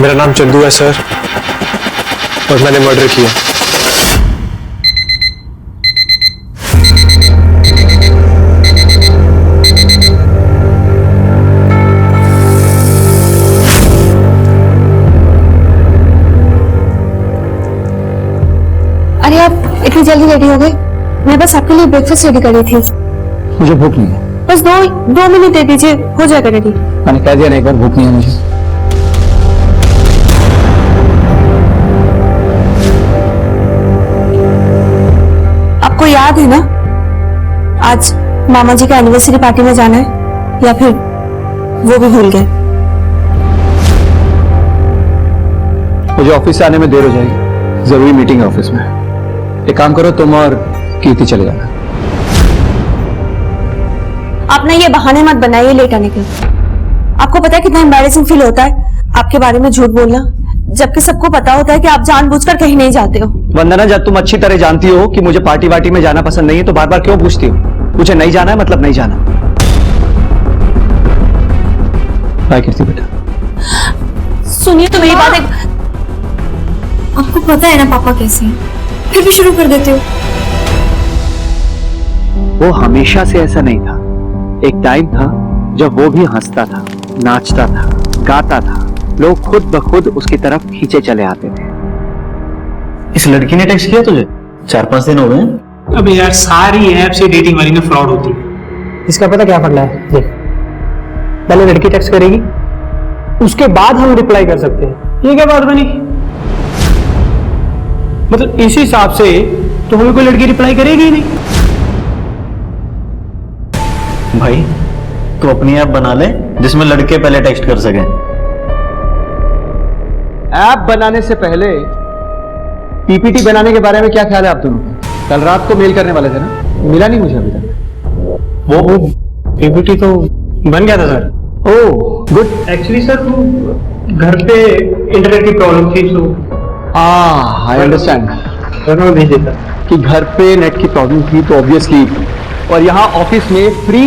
मेरा नाम चंदू है सर, और मैंने मर्डर किया। अरे आप इतनी जल्दी रेडी हो गए? मैं बस आपके लिए ब्रेकफास्ट रेडी कर रही थी। मुझे भूख नहीं है। बस दो मिनट दे दीजिए, हो जाएगा रेडी। मैंने कह दिया ना एक बार, भूख नहीं है मुझे। आपको याद है ना आज मामा जी का एनिवर्सरी पार्टी में जाना है, या फिर वो भी भूल गए? मुझे ऑफिस से आने में देर हो जाएगी, जरूरी मीटिंग है ऑफिस में। एक काम करो, तुम और कीर्ति चले जाना। आप ना ये बहाने मत बनाइए लेट आने के। आपको पता है कितना एम्बैरेसिंग फील होता है आपके बारे में झूठ बोलना, जबकि सबको पता होता है कि आप जानबूझकर कहीं नहीं जाते हो। वंदना, जब तुम अच्छी तरह जानती हो कि मुझे पार्टी वार्टी में जाना पसंद नहीं है, तो बार बार क्यों पूछती हो? मुझे नहीं जाना है मतलब नहीं जाना। बाय कीर्ति बेटा। सुनिए तो मेरी बात। आपको पता है ना पापा कैसे हैं, फिर भी शुरू कर देते हो। वो हमेशा से ऐसा नहीं था। एक टाइम था जब वो भी हंसता था, नाचता था, गाता था, लोग खुद ब खुद उसकी तरफ खींचे चले आते थे। इस लड़की ने टेक्स्ट किया तुझे? 4-5 दिन हो गए। अब यार सारी ऐप से डेटिंग वाली में फ्रॉड होती है। इसका पता क्या पड़ना है? देख, पहले लड़की टेक्स्ट करेगी, उसके बाद हम रिप्लाई कर सकते हैं। ये क्या बात बनी? मतलब इस हिसाब से तो हमें कोई लड़की रिप्लाई करेगी ही नहीं। भाई तू अपनी ऐप बना ले जिसमें लड़के पहले टेक्स्ट कर सके। ऐप बनाने से पहले पीपीटी बनाने के बारे में क्या ख्याल है आप दोनों का? कल रात को मेल करने वाले थे ना, मिला नहीं मुझे अभी तक। वो पीपीटी तो बन गया था sir. Oh good. Actually sir वो घर पे इंटरनेट की प्रॉब्लम थी, तो आई अंडरस्टैंड भेज देता कि घर पे नेट की प्रॉब्लम थी तो ऑब्वियसली, और यहाँ ऑफिस में फ्री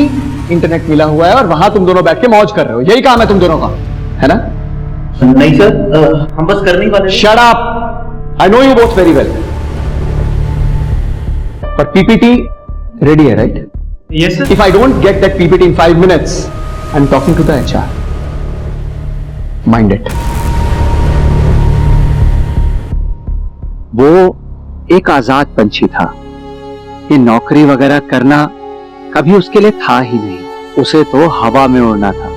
इंटरनेट मिला हुआ है और वहां तुम दोनों बैठ के मौज कर रहे हो। यही काम है तुम दोनों का, है ना? नहीं सर, हम बस करने ही वाले। Shut up, I know you both very well. पर पीपीटी रेडी है, right? Yes sir. If I don't get that PPT in 5 minutes, I am talking to the HR. Mind it. वो एक आजाद पंछी था। ये नौकरी वगैरह करना कभी उसके लिए था ही नहीं। उसे तो हवा में उड़ना था,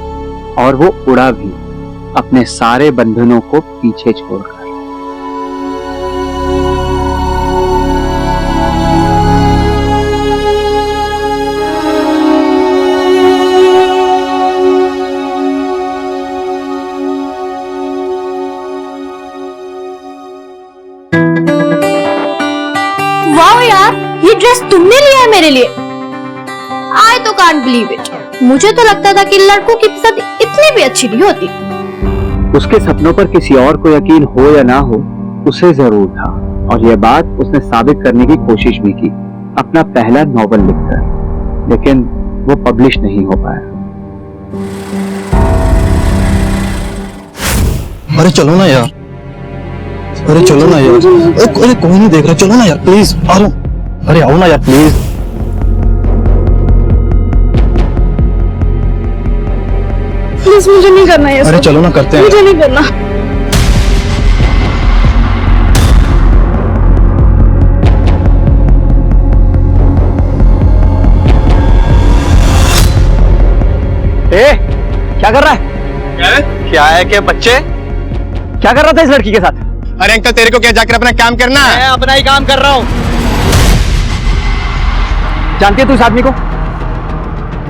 और वो उड़ा भी, अपने सारे बंधनों को पीछे छोड़कर। वाओ यार, ये ड्रेस तुमने लिया है मेरे लिए? आई तो कांट बिलीव इट। मुझे तो लगता था कि लड़कों की पसंद इतनी भी अच्छी नहीं होती। उसके सपनों पर किसी और को यकीन हो या ना हो, उसे जरूर था, और यह बात उसने साबित करने की कोशिश भी की अपना पहला नॉवल लिखकर, लेकिन वो पब्लिश नहीं हो पाया। अरे चलो ना यार, अरे चलो ना यार, अरे कोई नहीं देख रहा, चलो ना यार प्लीज। अरे आओ ना यार प्लीज। प्लीज मुझे नहीं करना है। अरे चलो ना, करते हैं। मुझे नहीं करना। ए, क्या कर रहा है? क्या है कि बच्चे, क्या कर रहा था इस लड़की के साथ? अरे अंकल, तेरे को क्या जाकर अपना काम करना है? मैं अपना ही काम कर रहा हूं। जानती है तू इस आदमी को?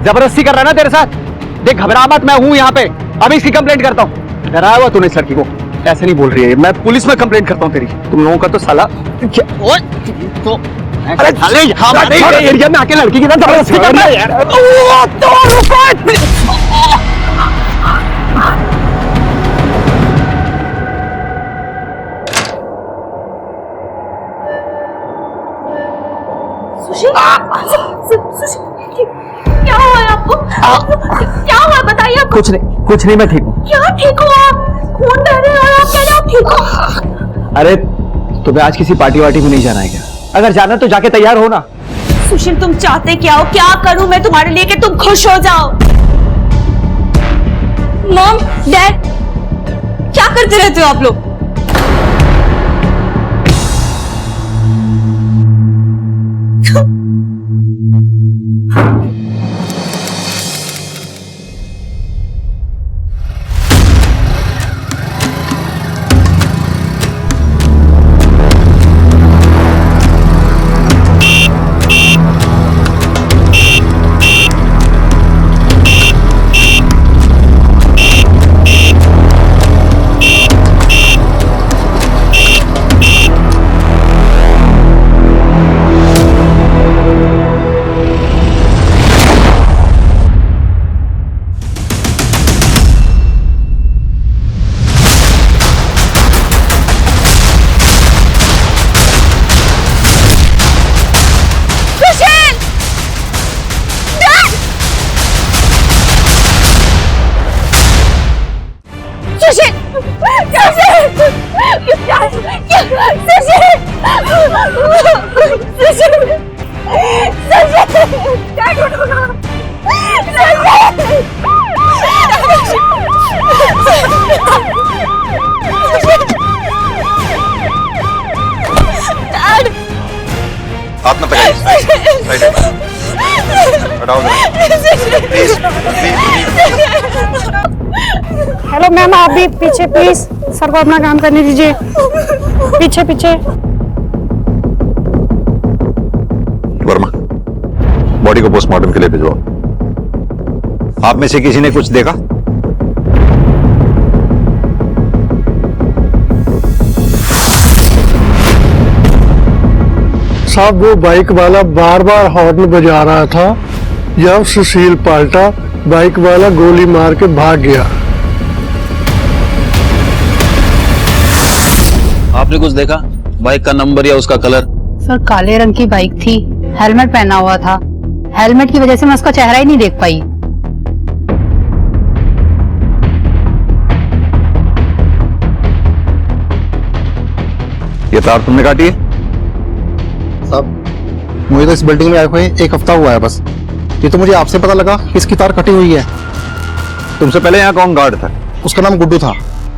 जबरदस्ती कर रहा है ना तेरे साथ। देख, घबरा मत, मैं हूं यहाँ पे, अभी इसकी कंप्लेंट करता हूं। डराया हुआ तूने इस लड़की को? ऐसे नहीं बोल रही है, मैं पुलिस में कंप्लेंट करता हूं तेरी। तुम लोगों का तो साला तो अरे साले एरिया में आके लड़की के साथ जबरदस्ती कर रहा है यार। क्या हुआ आपको? क्या हुआ बताइए। कुछ नहीं, मैं ठीक हूँ। क्या ठीक हो आप? खून बह रहे हैं और आप कह रहे हो आप ठीक हो। अरे तुम्हें आज किसी पार्टी वार्टी में नहीं जाना है क्या? अगर जाना है तो जाके तैयार हो ना। सुशील तुम चाहते क्या हो? क्या करूं मैं तुम्हारे लिए कि तुम खुश हो जाओ? मॉम, डैड, क्या करते रहते हो आप लोग? हाथ न पकड़िए। हटाओ हेलो मैम, आप भी पीछे प्लीज, सर को अपना काम करने दीजिए। पीछे पीछे। वर्मा, बॉडी को पोस्टमार्टम के लिए भिजवाओ। आप में से किसी ने कुछ देखा? साहब वो बाइक वाला बार बार हॉर्न बजा रहा था। जब सुशील पलटा, बाइक वाला गोली मार के भाग गया। आपने कुछ देखा? बाइक का नंबर या उसका कलर? सर काले रंग की बाइक थी, हेलमेट पहना हुआ था। हेलमेट की वजह से मैं उसका चेहरा ही नहीं देख पाई। ये तार तुमने काटी है? साहब मुझे तो इस बिल्डिंग में आए हुए 1 हफ्ता हुआ है बस। ये तो मुझे आपसे पता लगा कि इसकी तार कटी हुई है। तुमसे पहले यहाँ कौन गार्ड था? उसका नाम गुड्डू था।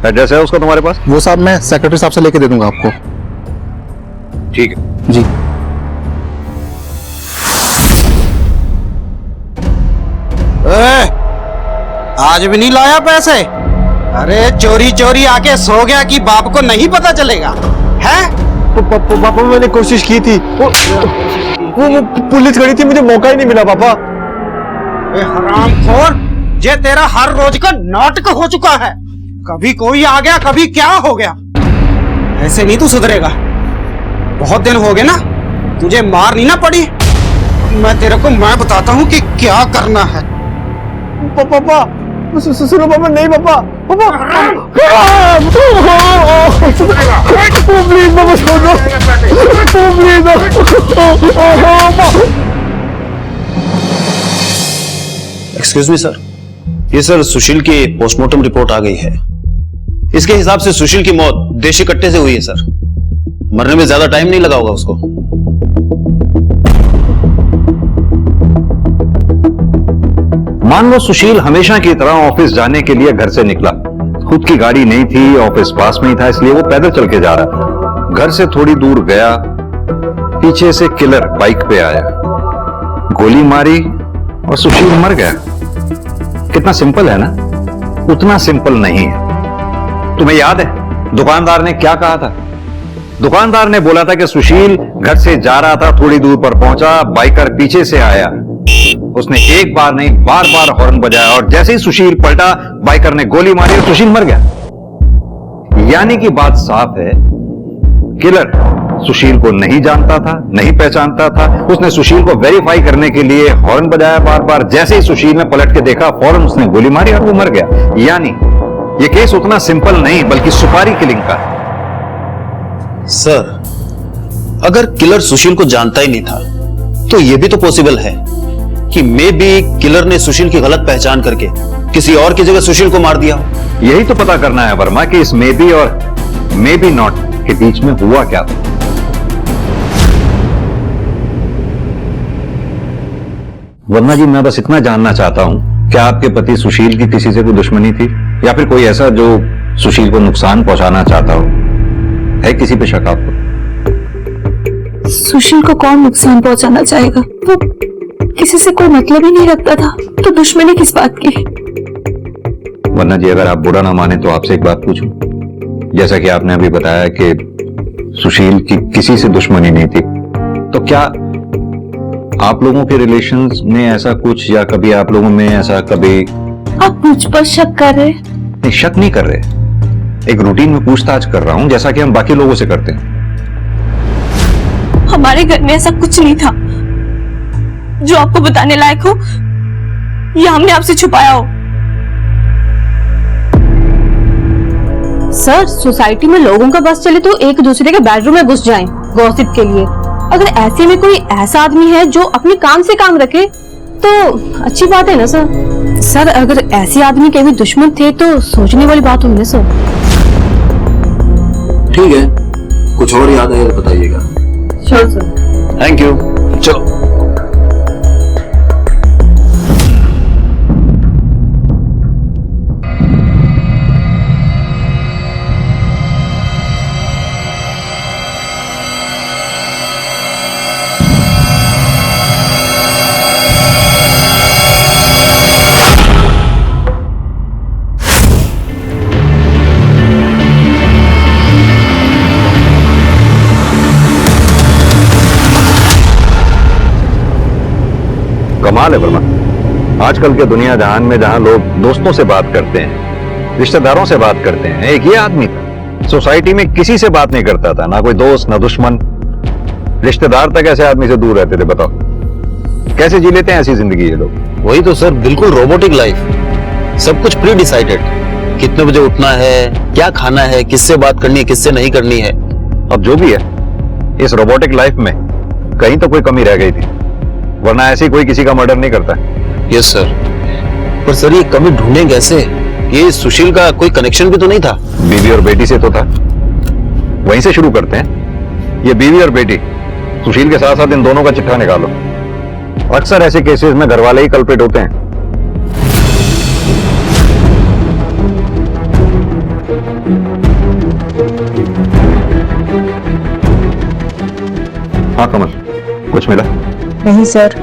एड्रेस है उसका तुम्हारे पास? वो साहब मैं सेक्रेटरी साहब से लेके दे दूंगा आपको। ठीक है जी। आज भी नहीं लाया पैसे? अरे चोरी चोरी आके सो गया कि बाप को नहीं पता चलेगा है? पापा मैंने कोशिश की थी, वो पुलिस खड़ी थी, मुझे मौका ही नहीं मिला पापा। हरामखोर, ये तेरा हर रोज का नाटक हो चुका है। कभी कोई आ गया, कभी क्या हो गया। ऐसे नहीं तू सुधरेगा। बहुत दिन हो गए ना, तुझे मार नहीं ना पड़ी। मैं तेरे को मैं बताता हूँ कि क्या करना है। पापा सुनो पापा, नहीं पापा, पापा प्लीज पापा छोड़ो, प्लीज। एक्सक्यूज मी सर, ये सर सुशील की पोस्टमार्टम रिपोर्ट आ गई है। इसके हिसाब से सुशील की मौत देशी कट्टे से हुई है सर। मरने में ज्यादा टाइम नहीं लगा होगा उसको। मान लो सुशील हमेशा की तरह ऑफिस जाने के लिए घर से निकला। खुद की गाड़ी नहीं थी, ऑफिस पास में ही था, इसलिए वो पैदल चल के जा रहा था। घर से थोड़ी दूर गया, पीछे से किलर बाइक पे आया, गोली मारी और सुशील मर गया। कितना सिंपल है ना? उतना सिंपल नहीं है। तुम्हें याद है दुकानदार ने क्या कहा था? दुकानदार ने बोला था कि सुशील घर से जा रहा था, थोड़ी दूर पर पहुंचा, बाइकर पीछे से आया। उसने एक बार नहीं बार बार हॉर्न बजाया और जैसे ही सुशील पलटा, बाइकर ने गोली मारी और सुशील मर गया। यानी कि बात साफ है, किलर सुशील को नहीं जानता था, नहीं पहचानता था। उसने सुशील को वेरीफाई करने के लिए हॉर्न बजाया बार बार। जैसे ही सुशील ने पलट के देखा, फौरन उसने गोली मारी और वो मर गया। यानी ये केस उतना सिंपल नहीं बल्कि सुपारी किलिंग का है। सर अगर किलर सुशील को जानता ही नहीं था तो यह भी तो पॉसिबल है कि मे बी किलर ने सुशील की गलत पहचान करके किसी और की जगह सुशील को मार दिया। यही तो पता करना है वर्मा कि इस मे बी और मे बी नॉट के बीच में हुआ क्या था। वर्मा जी, मैं बस इतना जानना चाहता हूं, क्या आपके पति सुशील की किसी से कोई दुश्मनी थी या फिर कोई ऐसा जो सुशील को नुकसान पहुंचाना चाहता हो? है किसी पे शक आपको? सुशील को कौन नुकसान पहुंचाना चाहेगा? वो किसी से कोई मतलब ही नहीं रखता था, तो दुश्मनी किस बात की? वर्मा जी, अगर आप बुरा ना माने तो आपसे एक बात पूछूं। जैसा कि आपने अभी बताया कि सुशील की किसी से दुश्मनी नहीं थी, तो क्या आप लोगों के रिलेशंस में ऐसा कुछ, या कभी आप लोगों में ऐसा कभी? आप मुझ पर शक कर रहे? नहीं, शक नहीं कर रहे, एक रूटीन में पूछताछ कर रहा हूं जैसा कि हम बाकी लोगों से करते हैं। हमारे घर में ऐसा कुछ नहीं था जो आपको बताने लायक हो या हमने आपसे छुपाया हो। सर, सोसाइटी में लोगों का बस चले तो एक दूसरे के बेडरूम में घुस जाएं गॉसिप के लिए। अगर ऐसे में कोई ऐसा आदमी है जो अपने काम से काम रखे तो अच्छी बात है ना सर। सर, अगर ऐसे आदमी के भी दुश्मन थे तो सोचने वाली बात हुई ना सर। ठीक है, कुछ और याद आए तो बताइएगा। Sure sir. Thank you. चलो। कमाल है वर्मा, आजकल के दुनिया जहान में जहां लोग दोस्तों से बात करते हैं, रिश्तेदारों से बात करते हैं, एक ये आदमी था सोसाइटी में किसी से बात नहीं करता था, ना कोई दोस्त ना दुश्मन, रिश्तेदार तक ऐसे आदमी से दूर रहते थे। बताओ कैसे जी लेते हैं ऐसी जिंदगी ये लोग? वही तो सर, बिल्कुल रोबोटिक लाइफ, सब कुछ प्री डिसाइडेड, कितने बजे उठना है, क्या खाना है, किससे बात करनी है, किससे नहीं करनी है। अब जो भी है, इस रोबोटिक लाइफ में कहीं तो कोई कमी रह गई थी, वरना ऐसे कोई किसी का मर्डर नहीं करता। यस सर, पर सर ये कमी ढूंढें कैसे? ये सुशील का कोई कनेक्शन भी तो नहीं था? बीवी और बेटी से तो था, वहीं से शुरू करते हैं। ये बीवी और बेटी, सुशील के साथ साथ इन दोनों का चिट्ठा निकालो। अक्सर ऐसे केसेस में घरवाले ही कल्प्रिट होते हैं। हाँ कमल, कुछ मिला? नहीं सर।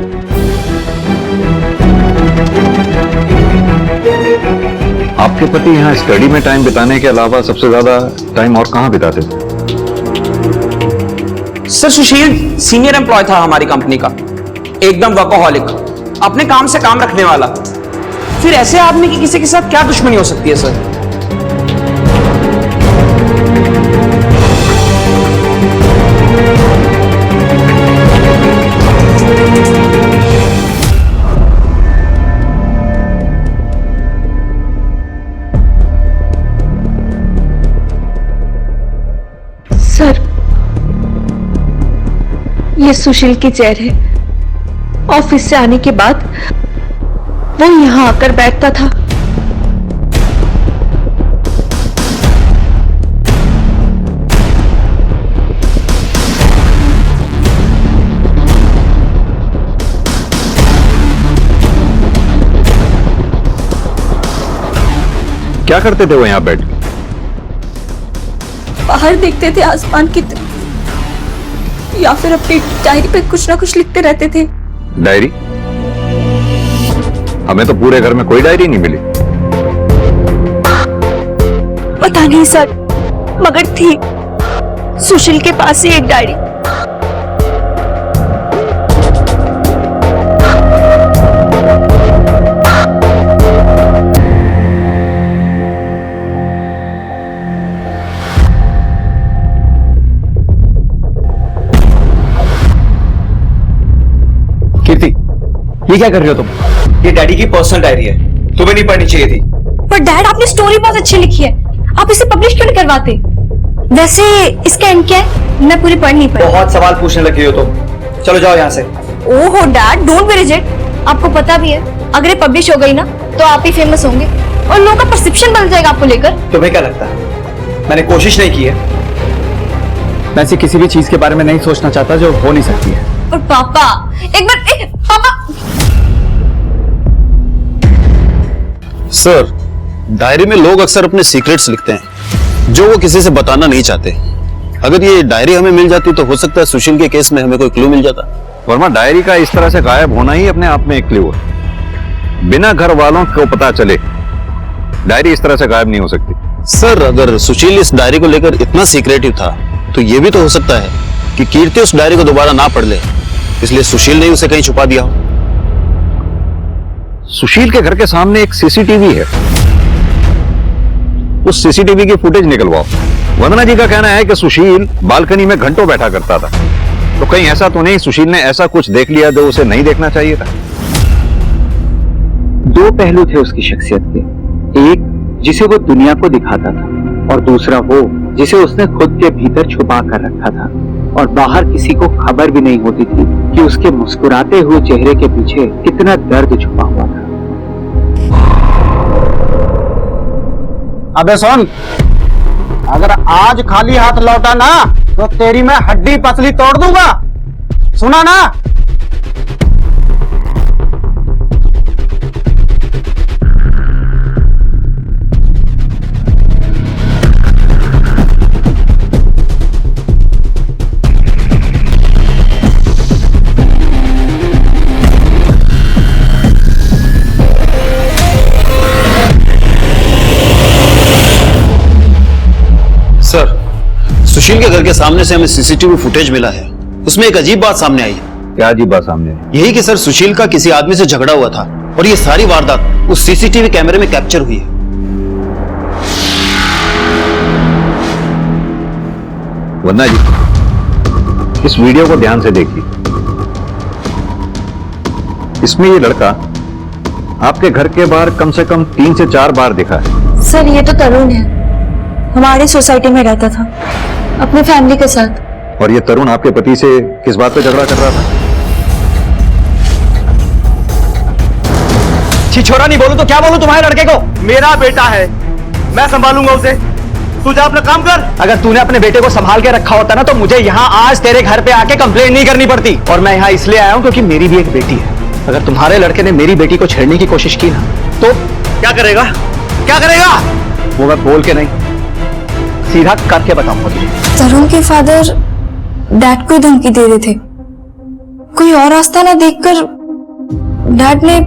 आपके पति यहाँ स्टडी में टाइम बिताने के अलावा सबसे ज्यादा टाइम और कहाँ बिताते थे? सर, सुशील सीनियर एम्प्लॉय था हमारी कंपनी का, एकदम वर्कोहॉलिक, अपने काम से काम रखने वाला। फिर ऐसे आदमी की किसी के साथ क्या दुश्मनी हो सकती है सर? सर, ये सुशील की चेयर है। ऑफिस से आने के बाद वो यहाँ आकर बैठता था। क्या करते थे वो यहाँ बैठ के? बाहर देखते थे आसमान की तरफ, या फिर अपनी डायरी पे कुछ ना कुछ लिखते रहते थे। डायरी? हमें तो पूरे घर में कोई डायरी नहीं मिली। पता नहीं सर, मगर थी सुशील के पास ही एक डायरी। कीर्ति, ये क्या कर रहे हो तुम? ये डैडी की पर्सनल डायरी है, तुम्हें नहीं पढ़नी चाहिए थी। पर डैड, आपने स्टोरी बहुत अच्छी लिखी है, आप इसे पब्लिश क्यों नहीं करवाते? वैसे इसका एंड क्या है? मैं पूरी पढ़ नहीं पाई। बहुत सवाल पूछने लगी हो तुम, चलो जाओ यहाँ से। ओहो डैड, डोंट बी रिजिड। आपको पता भी है अगर ये पब्लिश हो गई ना तो आप ही फेमस होंगे और लोगों का परसेप्शन बदल जाएगा आपको लेकर। तुम्हें क्या लगता है मैंने कोशिश नहीं की है? मैं ऐसी किसी भी चीज के बारे में नहीं सोचना चाहता जो हो नहीं सकती है। और पापा पापा सर, डायरी में लोग अक्सर अपने सीक्रेट्स लिखते हैं जो वो किसी से बताना नहीं चाहते। अगर ये डायरी हमें मिल जाती तो हो सकता है सुशील के केस में हमें कोई क्लू मिल जाता। वर्मा, डायरी का इस तरह से गायब होना ही अपने आप में एक क्लू है। बिना घर वालों को पता चले डायरी इस तरह से गायब नहीं हो सकती। सर, अगर सुशील इस डायरी को लेकर इतना सीक्रेटिव था तो ये भी तो हो सकता है कि कीर्ति उस डायरी को दोबारा ना पढ़ ले, इसलिए सुशील ने उसे कहीं छुपा दिया हो। सुशील के घर के सामने एक सीसीटीवी है, उस सीसीटीवी की फुटेज निकलवाओ। वंदना जी का कहना है कि सुशील बालकनी में घंटों बैठा करता था, तो कहीं ऐसा तो नहीं सुशील ने ऐसा कुछ देख लिया जो उसे नहीं देखना चाहिए था? दो पहलू थे उसकी शख्सियत के, एक जिसे वो दुनिया को दिखाता था और दूसरा वो जिसे उसने खुद के भीतर छुपा कर रखा था और बाहर किसी को खबर भी नहीं होती थी कि उसके मुस्कुराते हुए चेहरे के पीछे कितना दर्द छुपा हुआ था। अबे सुन, अगर आज खाली हाथ लौटा ना तो तेरी मैं हड्डी पसली तोड़ दूंगा, सुना ना? सर, सुशील के घर के सामने से हमें सीसीटीवी फुटेज मिला है, उसमें एक अजीब बात सामने आई है। क्या अजीब बात सामने आई? यही कि सर सुशील का किसी आदमी से झगड़ा हुआ था और ये सारी वारदात उस सीसीटीवी कैमरे में कैप्चर हुई है। वंदना जी, इस वीडियो को ध्यान से देखिए। इसमें ये लड़का आपके घर के बाहर कम से कम 3 से 4 बार दिखा है। सर, ये तो तरुण है, हमारी सोसाइटी में रहता था अपने फैमिली के साथ। और ये तरुण आपके पति से किस बात पे झगड़ा कर रहा था? छिछोरा नहीं बोलूं तो क्या बोलूं तुम्हारे लड़के को? मेरा बेटा है, मैं संभालूंगा उसे, तू जा अपना काम कर। अगर तूने अपने बेटे को संभाल के रखा होता ना तो मुझे यहाँ आज तेरे घर पे आके कंप्लेंट नहीं करनी पड़ती। और मैं यहाँ इसलिए आया हूँ क्योंकि मेरी भी एक बेटी है। अगर तुम्हारे लड़के ने मेरी बेटी को छेड़ने की कोशिश की ना तो क्या करेगा? क्या करेगा वो मैं बोल के नहीं, सीधा करके बताऊंगा तुझे। तरुण के फादर डैड को धमकी दे रहे थे, कोई और रास्ता ना देखकर डैड ने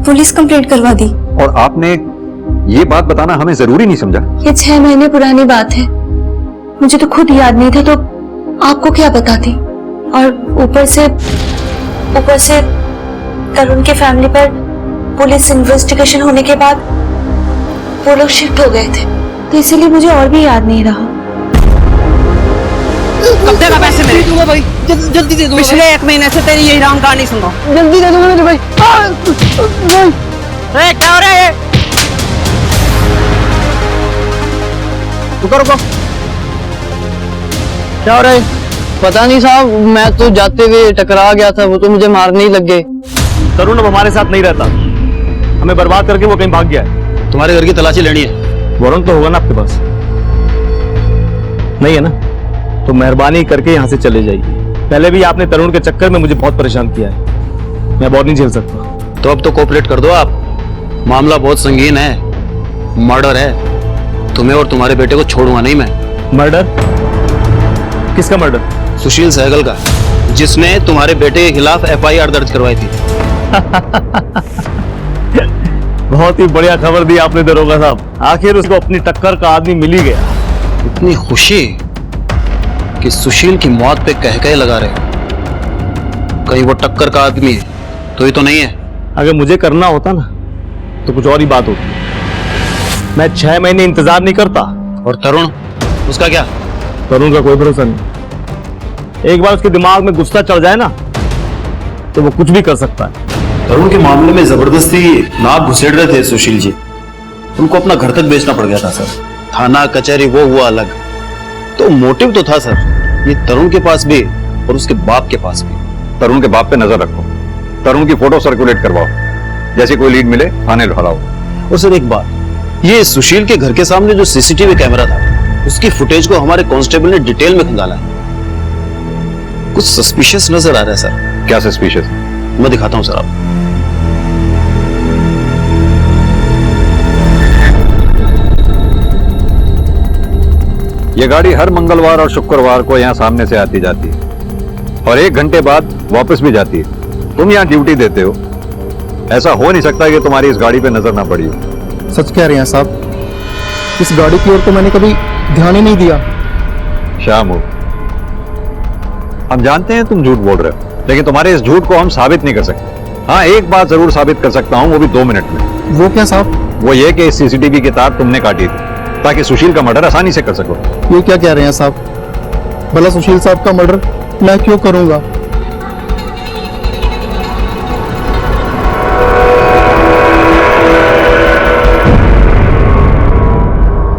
पुलिस कंप्लेंट करवा दी। और आपने ये बात बताना हमें जरूरी नहीं समझा? ये 6 महीने पुरानी बात है, मुझे तो खुद याद नहीं था तो आपको क्या बताती। और ऊपर से तरुण के फैमिली पर पुलिस इन्वेस्टिगेशन होने के बाद वो लोग शिफ्ट हो गए थे, तो इसीलिए मुझे और भी याद नहीं रहा। कब देगा पैसे मेरे? दूंगा भाई, जल्दी दे दूंगा। पिछले 1 महीने से तेरी यही राम कहानी सुन रहा हूं। जल्दी दे दूंगा मेरे भाई। क्या हो रहा है? रुको रुको, क्या हो रहा है? पता नहीं साहब, मैं तो जाते हुए टकरा गया था, वो तो मुझे मारने ही लग गए। तरुण अब हमारे साथ नहीं रहता, हमें बर्बाद करके वो कहीं भाग गया है। तुम्हारे घर की तलाशी लेनी है। वारंट तो होगा ना आपके पास? नहीं है ना? तो मेहरबानी करके यहाँ से चले जाइए। पहले भी आपने तरुण के चक्कर में मुझे बहुत परेशान किया है, मैं बहुत नहीं झेल सकता। तो अब तो कोऑपरेट कर दो आप, मामला बहुत संगीन है, मर्डर है। तुम्हें और तुम्हारे बेटे को छोड़ूंगा नहीं मैं। मर्डर? किसका मर्डर? सुशील सहगल का, जिसने तुम्हारे बेटे के खिलाफ FIR दर्ज करवाई थी। बहुत ही बढ़िया खबर दी आपने दरोगा साहब, आखिर उसको अपनी टक्कर का आदमी मिल ही गया। इतनी खुशी कि सुशील की मौत पे कह लगा रहे, कहीं वो टक्कर का आदमी है तो ये तो नहीं है। अगर मुझे करना होता ना तो कुछ और ही बात होती, मैं 6 महीने इंतजार नहीं करता। और तरुण, उसका क्या? तरुण का कोई भरोसा नहीं, एक बार उसके दिमाग में गुस्सा चढ़ जाए ना तो वो कुछ भी कर सकता है। तरुण के मामले में जबरदस्ती नाक घुसेड़ रहे थे सुशील जी, उनको अपना घर तक बेचना पड़ गया था सर। थाना कचहरी वो हुआ अलग, तो मोटिव तो था सर, ये तरुण के पास भी और उसके बाप के पास भी। तरुण के बाप पे नजर रखो, तरुण की फोटो सर्कुलेट करवाओ। जैसे कोई लीड मिले थाने लौटाओ। और सर एक बात, ये सुशील के घर के सामने जो सीसीटीवी कैमरा था उसकी फुटेज को हमारे कांस्टेबल ने डिटेल में खंगाला है। कुछ सस्पिशियस नजर आ रहा है सर। क्या सस्पिशियस? मैं दिखाता हूं सर आपको। ये गाड़ी हर मंगलवार और शुक्रवार को यहाँ सामने से आती जाती है और 1 घंटे बाद वापस भी जाती है। तुम यहाँ ड्यूटी देते हो, ऐसा हो नहीं सकता कि तुम्हारी इस गाड़ी पे नजर ना पड़ी हो। सच कह रहे हैं साहब, इस गाड़ी की ओर तो मैंने कभी ध्यान ही नहीं दिया। शाम हो, हम जानते हैं तुम झूठ बोल रहे हो, लेकिन तुम्हारे इस झूठ को हम साबित नहीं कर सकते। हाँ, एक बात जरूर साबित कर सकता हूँ, वो भी 2 मिनट में। वो क्या साहब? वो ये कि इस सीसीटीवी की तार तुमने काटी थी ताकि सुशील का मर्डर आसानी से कर सको। ये क्या कह रहे हैं साहब? भला सुशील साहब का मर्डर मैं क्यों करूंगा?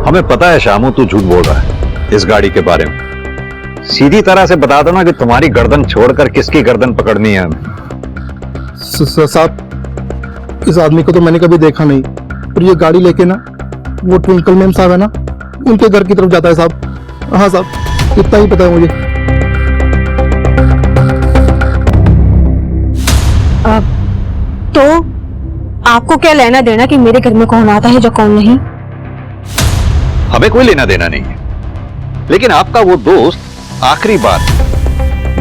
हमें पता है शामू तू झूठ बोल रहा है इस गाड़ी के बारे में। सीधी तरह से बता दो ना कि तुम्हारी गर्दन छोड़कर किसकी गर्दन पकड़नी है हमें। साहब, इस आदमी को तो मैंने कभी देखा नहीं, और ये गाड़ी लेके ना वो ट्विंकल मैम साहब है ना, उनके घर की तरफ जाता है साहब। हाँ साहब, इतना ही पता है मुझे। तो आपको क्या लेना देना कि मेरे घर में कौन आता है जो कौन नहीं? हमें कोई लेना देना नहीं है, लेकिन आपका वो दोस्त आखिरी बार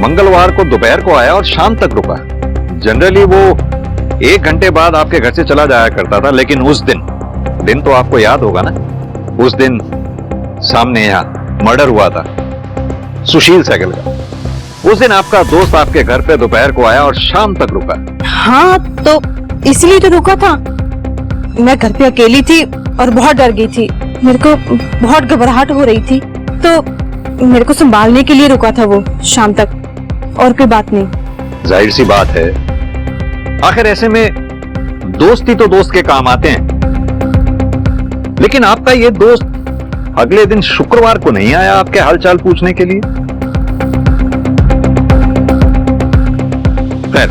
मंगलवार को दोपहर को आया और शाम तक रुका। जनरली वो 1 घंटे बाद आपके घर से चला जाया करता था, लेकिन उस दिन तो आपको याद होगा ना, उस दिन सामने यहाँ मर्डर हुआ था सुशील सहगल का। उस दिन आपका दोस्त आपके घर पे दोपहर को आया और शाम तक रुका। हाँ, तो इसलिए तो रुका था। मैं घर पे अकेली थी और बहुत डर गई थी, मेरे को बहुत घबराहट हो रही थी, तो मेरे को संभालने के लिए रुका था वो शाम तक, और कोई बात नहीं। जाहिर सी बात है, आखिर ऐसे में दोस्ती तो दोस्त के काम आते हैं। लेकिन आपका ये दोस्त अगले दिन शुक्रवार को नहीं आया आपके हालचाल पूछने के लिए। खैर,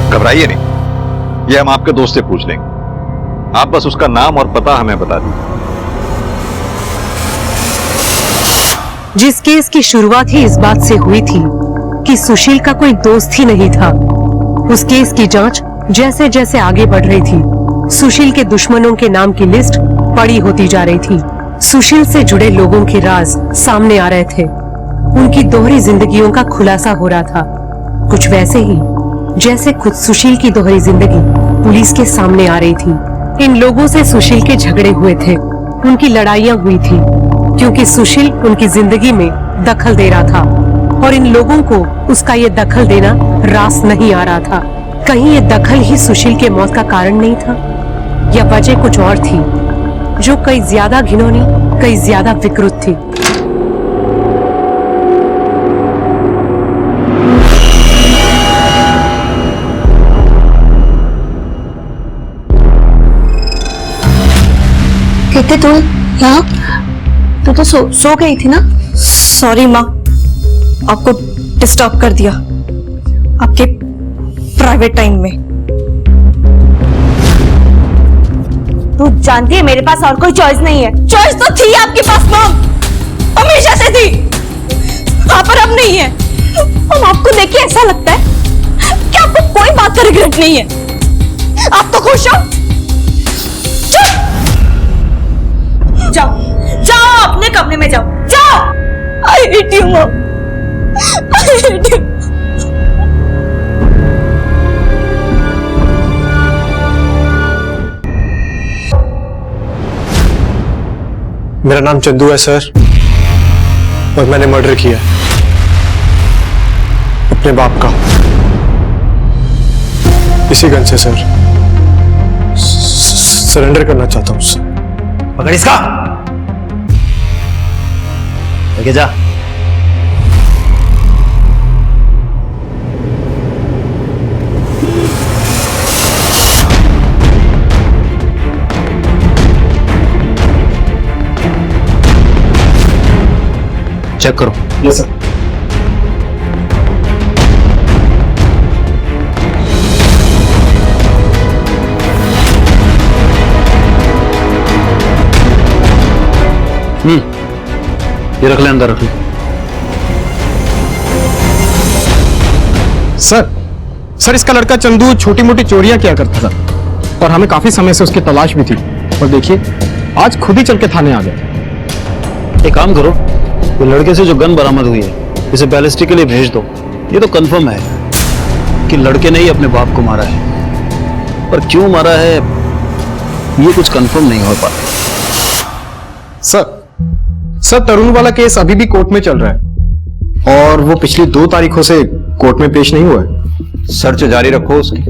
घबराइए नहीं, ये हम आपके दोस्त से पूछ लेंगे। आप बस उसका नाम और पता हमें बता दीजिए। जिस केस की शुरुआत ही इस बात से हुई थी कि सुशील का कोई दोस्त ही नहीं था, उस केस की जांच जैसे जैसे आगे बढ़ रही थी, सुशील के दुश्मनों के नाम की लिस्ट बड़ी होती जा रही थी। सुशील से जुड़े लोगों के राज सामने आ रहे थे, उनकी दोहरी जिंदगियों का खुलासा हो रहा था, कुछ वैसे ही जैसे खुद सुशील की दोहरी जिंदगी पुलिस के सामने आ रही थी। इन लोगों से सुशील के झगड़े हुए थे, उनकी लड़ाइयां हुई थी, क्योंकि सुशील उनकी जिंदगी में दखल दे रहा था, और इन लोगों को उसका ये दखल देना रास नहीं आ रहा था। कहीं ये दखल ही सुशील के मौत का कारण नहीं था, या वजह कुछ और थी जो कई ज्यादा घिनौनी, कई ज्यादा विकृत थी। कहते तू यहाँ, तू तो सो गई थी ना? सॉरी माँ, आपको डिस्टर्ब कर दिया आपके प्राइवेट टाइम में। तू जानती है मेरे पास और कोई चॉइस नहीं है। चॉइस तो थी आपके पास मॉम, हमेशा से थी, हाँ पर अब नहीं है। और आपको देख के ऐसा लगता है कि आपको कोई बात का रिग्रेट नहीं है, आप तो खुश हो। जाओ जाओ, अपने कमरे में जाओ, जाओ। I hate you mom, I hate you. मेरा नाम चंदू है सर, और मैंने मर्डर किया अपने बाप का, इसी गन से सर। सरेंडर करना चाहता हूं सर। पकड़ इसका, लेके जा। चेक करो। Yes sir. ये रख ले, अंदर रख ले। सर इसका लड़का चंदू छोटी मोटी चोरियां किया करता था और हमें काफी समय से उसकी तलाश भी थी। और देखिए आज खुद ही चल के थाने आ गया। एक काम करो, वो लड़के से जो गन बरामद हुई है इसे बैलिस्टिक के लिए भेज दो। ये तो कंफर्म है कि लड़के ने ही अपने बाप को मारा है, पर क्यों मारा है ये कुछ कंफर्म नहीं हो पाता। सर तरुण वाला केस अभी भी कोर्ट में चल रहा है और वो पिछली 2 तारीखों से कोर्ट में पेश नहीं हुआ है। सर्च जारी रखो उसकी।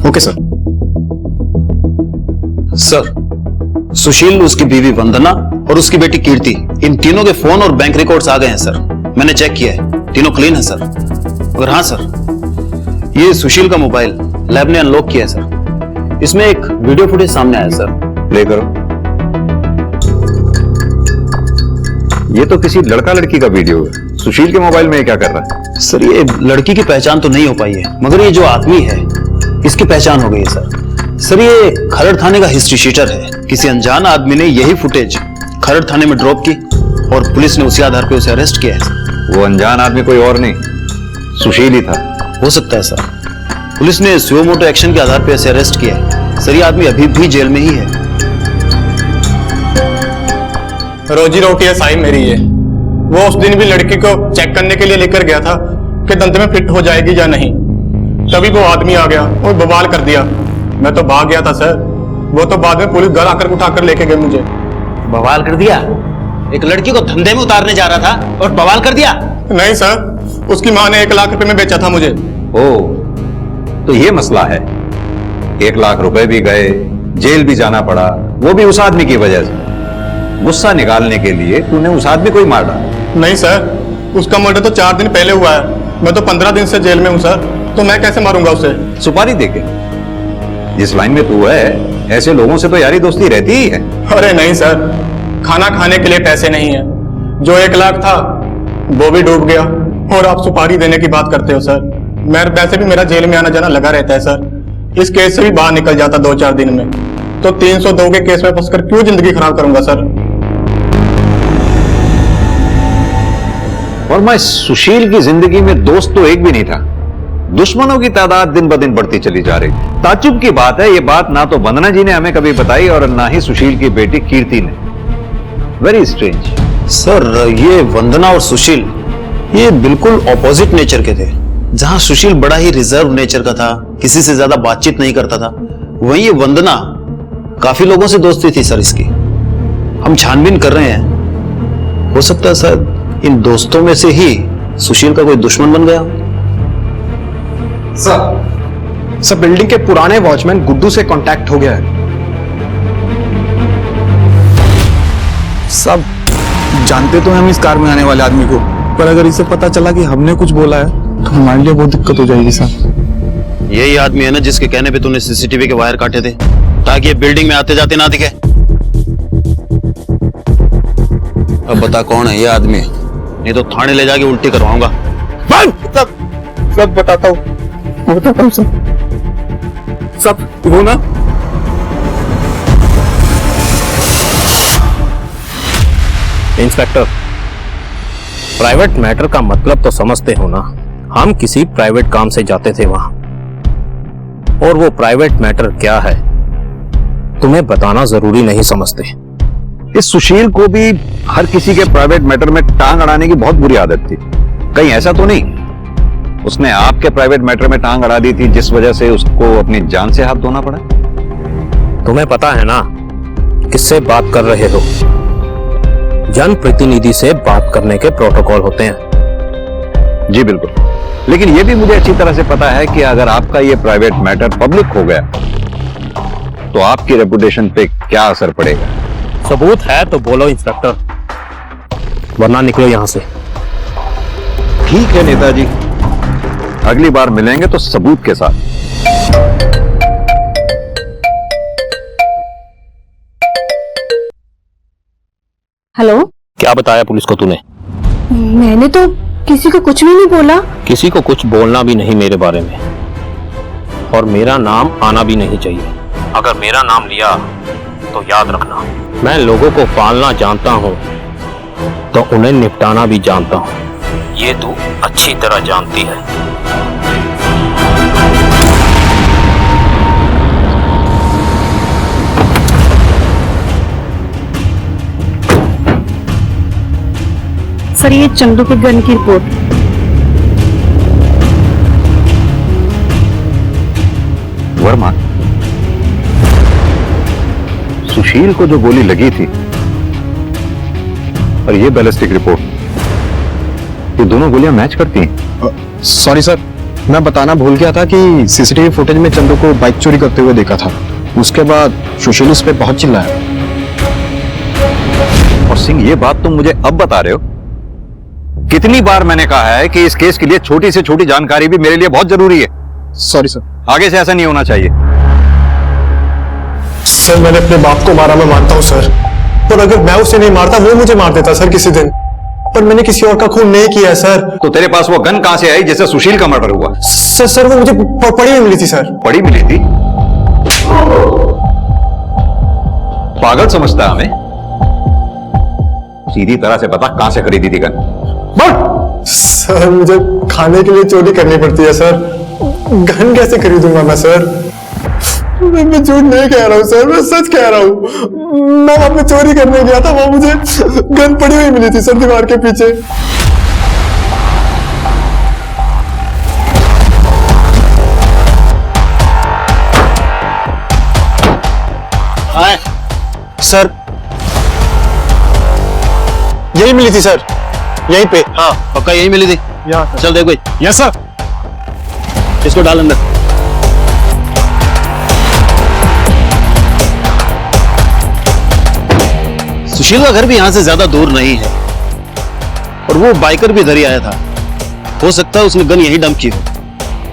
Okay sir. सर, सुशील, उसकी बीवी वंदना और उसकी बेटी कीर्ति, इन तीनों के फोन और बैंक रिकॉर्ड्स आ गए हैं सर। मैंने चेक किया है, तीनों क्लीन है सर। और हाँ सर, ये सुशील का मोबाइल लैब ने अनलॉक किया है सर। इसमें एक वीडियो फुटेज सामने आया सर। प्ले करो। ये तो किसी लड़का लड़की का वीडियो है। सुशील के मोबाइल में ये क्या कर रहा है? सर, ये लड़की की पहचान तो नहीं हो पाई है, मगर ये जो आदमी है इसकी पहचान हो गई है सर। सर, ये खरड़ थाने का हिस्ट्री शीटर है। किसी अनजान आदमी ने यही फुटेज खरड़ थाने में ड्रॉप की और पुलिस ने उसी आधार पे उसे अरेस्ट किया है। वो अनजान आदमी कोई और नहीं, सुशील ही था। हो सकता है सर। पुलिस ने सुओ मोटो एक्शन के आधार पे इसे अरेस्ट किया है। सर, ये आदमी अभी भी जेल में ही है। रोजी रोटी है साई मेरी ये। वो उस दिन भी लड़की को चेक करने के लिए लेकर गया था कि दंत में फिट हो जाएगी या नहीं। तभी वो आदमी आ गया और बवाल कर दिया। मैं तो भाग गया था सर। वो तो बाद में पुलिस घर आकर उठाकर लेके गए मुझे। बवाल कर दिया? एक लड़की को धंधे में उतारने जा रहा था और बवाल कर दिया? नहीं सर, उसकी माँ ने 1 लाख रुपए में बेचा था मुझे। ओ, तो ये मसला है। 1 लाख रुपए भी गए, जेल भी जाना पड़ा, वो भी उस आदमी की वजह से। गुस्सा निकालने के लिए तूने उस आदमी को ही मार डाला। नहीं सर, उसका मर्डर तो 4 दिन पहले हुआ है। मैं तो 15 दिन से जेल में हूँ सर, तो मैं कैसे मारूंगा उसे? सुपारी देके? जिस लाइन में तू है, ऐसे लोगों से तो यारी दोस्ती रहती ही है। अरे नहीं सर, खाना खाने के लिए पैसे नहीं है। जो 1 लाख था वो भी डूब गया और आप सुपारी देने की बात करते हो सर। मैं वैसे भी मेरा जेल में आना जाना लगा रहता है सर। इस केस से भी बाहर निकल जाता 2-4 दिन में, तो 302 के केस में फंसकर क्यों जिंदगी खराब करूंगा सर? और मैं सुशील की जिंदगी में दोस्त तो एक भी नहीं था। दुश्मनों की तादाद दिन ब दिन बढ़ती चली जा रही। ताज्जुब की बात है, ये बात ना तो वंदना जी ने हमें कभी बताई और ना ही सुशील की बेटी कीर्ति ने। Very strange. सर, ये वंदना और सुशील ये बिल्कुल ऑपोजिट नेचर के थे। जहां सुशील बड़ा ही रिजर्व नेचर का था, किसी से ज्यादा बातचीत नहीं करता था, वहीं ये वंदना काफी लोगों से दोस्ती थी सर इसकी। हम छानबीन कर रहे हैं, हो सकता है सर इन दोस्तों में से ही सुशील का कोई दुश्मन बन गया। सर बिल्डिंग के पुराने वॉचमैन गुड्डू से कांटेक्ट हो गया है। सब जानते तो हम इस कार में आने वाले आदमी को, पर अगर इसे पता चला कि हमने कुछ बोला है तो हमारे लिए बहुत दिक्कत हो जाएगी सर। यही आदमी है ना जिसके कहने पे तूने सीसीटीवी के वायर काटे थे ताकि ये बिल्डिंग में आते जाते ना दिखे? अब बता कौन है ये आदमी, नहीं तो थाने ले जाके उल्टी करवाऊंगा। सब बताता हूँ सब वो ना। इंस्पेक्टर, प्राइवेट मैटर का मतलब तो समझते हो ना। हम किसी प्राइवेट काम से जाते थे वहां, और वो प्राइवेट मैटर क्या है तुम्हें बताना जरूरी नहीं समझते। इस सुशील को भी हर किसी के प्राइवेट मैटर में टांग अड़ाने की बहुत बुरी आदत थी। कहीं ऐसा तो नहीं उसने आपके प्राइवेट मैटर में टांग अड़ा दी थी जिस वजह से उसको अपनी जान से हाथ धोना पड़ा? तुम्हें पता है ना किससे बात कर रहे हो? जनप्रतिनिधि से बात करने के प्रोटोकॉल होते हैं। जी बिल्कुल, लेकिन यह भी मुझे अच्छी तरह से पता है कि अगर आपका यह प्राइवेट मैटर पब्लिक हो गया तो आपकी रेपुटेशन पे क्या असर पड़ेगा। सबूत है तो बोलो इंस्पेक्टर, वरना निकलो यहां से। ठीक है नेताजी, अगली बार मिलेंगे तो सबूत के साथ। हेलो, क्या बताया पुलिस को तूने? मैंने तो किसी को कुछ भी नहीं बोला। किसी को कुछ बोलना भी नहीं मेरे बारे में, और मेरा नाम आना भी नहीं चाहिए। अगर मेरा नाम लिया तो याद रखना मैं लोगों को पालना जानता हूं तो उन्हें निपटाना भी जानता हूं। ये तू अच्छी तरह जानती है। सर, ये चंदू के गन की रिपोर्ट। वर्मा, सुशील को जो गोली लगी थी और ये बैलिस्टिक रिपोर्ट, ये दोनों गोलियां मैच करती हैं। सॉरी सर, मैं बताना भूल गया था कि सीसीटीवी फुटेज में चंदू को बाइक चोरी करते हुए देखा था। उसके बाद सुशील उस पर बहुत चिल्लाया। और सिंह, ये बात तुम मुझे अब बता रहे हो? कितनी बार मैंने कहा है कि इस केस के लिए छोटी से छोटी जानकारी भी मेरे लिए बहुत जरूरी है। Sorry sir. आगे से ऐसा नहीं होना चाहिए। सर, मैंने अपने बाप को मारा, मैं मानता हूँ सर। और अगर मैं उसे नहीं मारता, वो मुझे मार देता सर किसी दिन। पर मैंने किसी और का खून नहीं किया है सर। तो तेरे पास वो गन कहां से आई जिससे सुशील का मर्डर हुआ? सर वो मुझे पड़ी हुई मिली थी सर। पड़ी मिली थी? पागल समझता है हमें? सीधी तरह से बता, कहां से खरीदी थी गन? सर, मुझे खाने के लिए चोरी करनी पड़ती है सर। गन कैसे खरीदूंगा मैं सर? मैं झूठ नहीं कह रहा हूँ सर, मैं सच कह रहा हूँ। मैं वहां पे चोरी करने गया था, वहां मुझे गन पड़ी हुई मिली थी सर दीवार के पीछे। हाँ सर, यही मिली थी सर, यहीं पे। हाँ पक्का यही मिली थी। चल देख भाई। Yes sir. इसको डाल अंदर। सुशील का घर भी यहां से ज्यादा दूर नहीं है और वो बाइकर भी इधर ही आया था। हो सकता है उसने गन यहीं डंप की हो।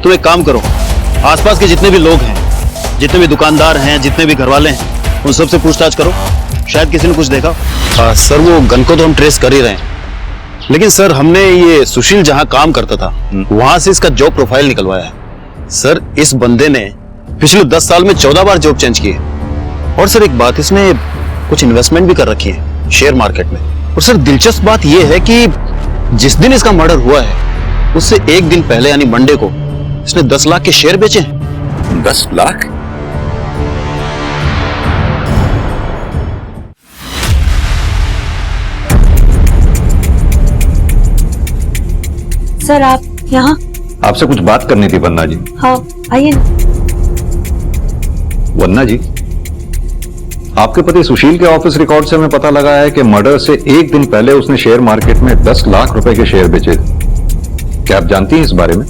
तुम एक काम करो, आसपास के जितने भी लोग हैं, जितने भी दुकानदार हैं, जितने भी घरवाले हैं, उन सबसे पूछताछ करो। शायद किसी ने कुछ देखा। सर वो गन को तो हम ट्रेस कर ही रहे हैं, लेकिन सर हमने ये सुशील जहां काम करता था वहां से इसका जॉब प्रोफाइल निकलवाया है। सर इस बंदे ने पिछले 10 साल में 14 बार जॉब चेंज की है। और सर एक बात, इसने कुछ इन्वेस्टमेंट भी कर रखी है शेयर मार्केट में। और सर दिलचस्प बात यह है कि जिस दिन इसका मर्डर हुआ है उससे एक दिन पहले यानी मंडे को इसने 10 लाख के शेयर बेचे हैं। 10 लाख? सर आप यहाँ? आपसे कुछ बात करनी थी वन्ना जी। हाँ आइए। वन्ना जी, आपके पति सुशील के ऑफिस रिकॉर्ड से हमें पता लगा है कि मर्डर से एक दिन पहले उसने शेयर मार्केट में 10 लाख रुपए के शेयर बेचे थे। क्या आप जानती हैं इस बारे में?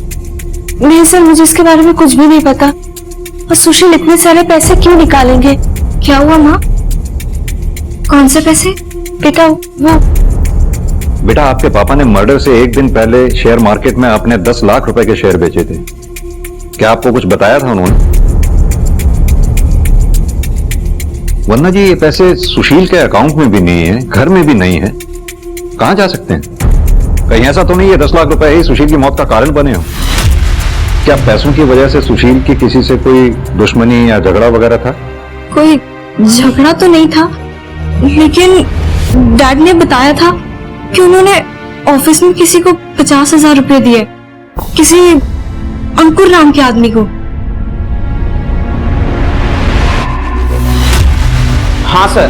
नहीं सर, मुझे इसके बारे में कुछ भी नहीं पता। और सुशील इतने सारे पैसे क्यों निकालेंगे? क्या हुआ माँ? कौन से पैसे? बेटा वो। बेटा, आपके पापा ने मर्डर से एक दिन पहले शेयर मार्केट में अपने 10 लाख रुपए के शेयर बेचे थे। क्या आपको कुछ बताया था उन्होंने? वन्ना जी, ये पैसे सुशील के अकाउंट में भी नहीं है, घर में भी नहीं है, कहां जा सकते हैं? कहीं ऐसा तो नहीं है 10 लाख रुपए ही सुशील की मौत का कारण बने हो? क्या पैसों की वजह से सुशील की किसी से कोई दुश्मनी या झगड़ा वगैरह था? कोई झगड़ा तो नहीं था, लेकिन डैड ने बताया था कि उन्होंने ऑफिस में किसी को 50,000 रुपए दिए, किसी अंकुर नाम के आदमी को। हाँ सर,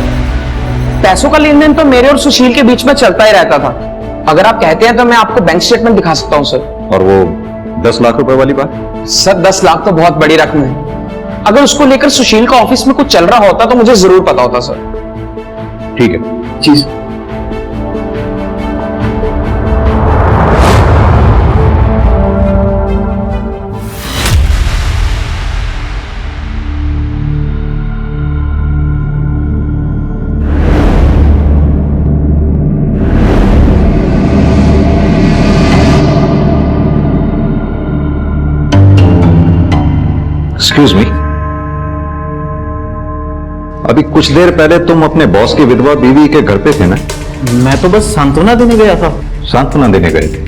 पैसों का लेन देन तो मेरे और सुशील के बीच में चलता ही रहता था। अगर आप कहते हैं तो मैं आपको बैंक स्टेटमेंट दिखा सकता हूँ सर। और वो 10 लाख रुपए वाली बात? सर 10 लाख तो बहुत बड़ी रकम है। अगर उसको लेकर सुशील का ऑफिस में कुछ चल रहा होता तो मुझे जरूर पता होता सर। ठीक है जी। एक्सक्यूज मी, अभी कुछ देर पहले तुम अपने बॉस की विधवा बीवी के घर पे थे ना? मैं तो बस सांत्वना देने गया था। सांत्वना देने गए थे?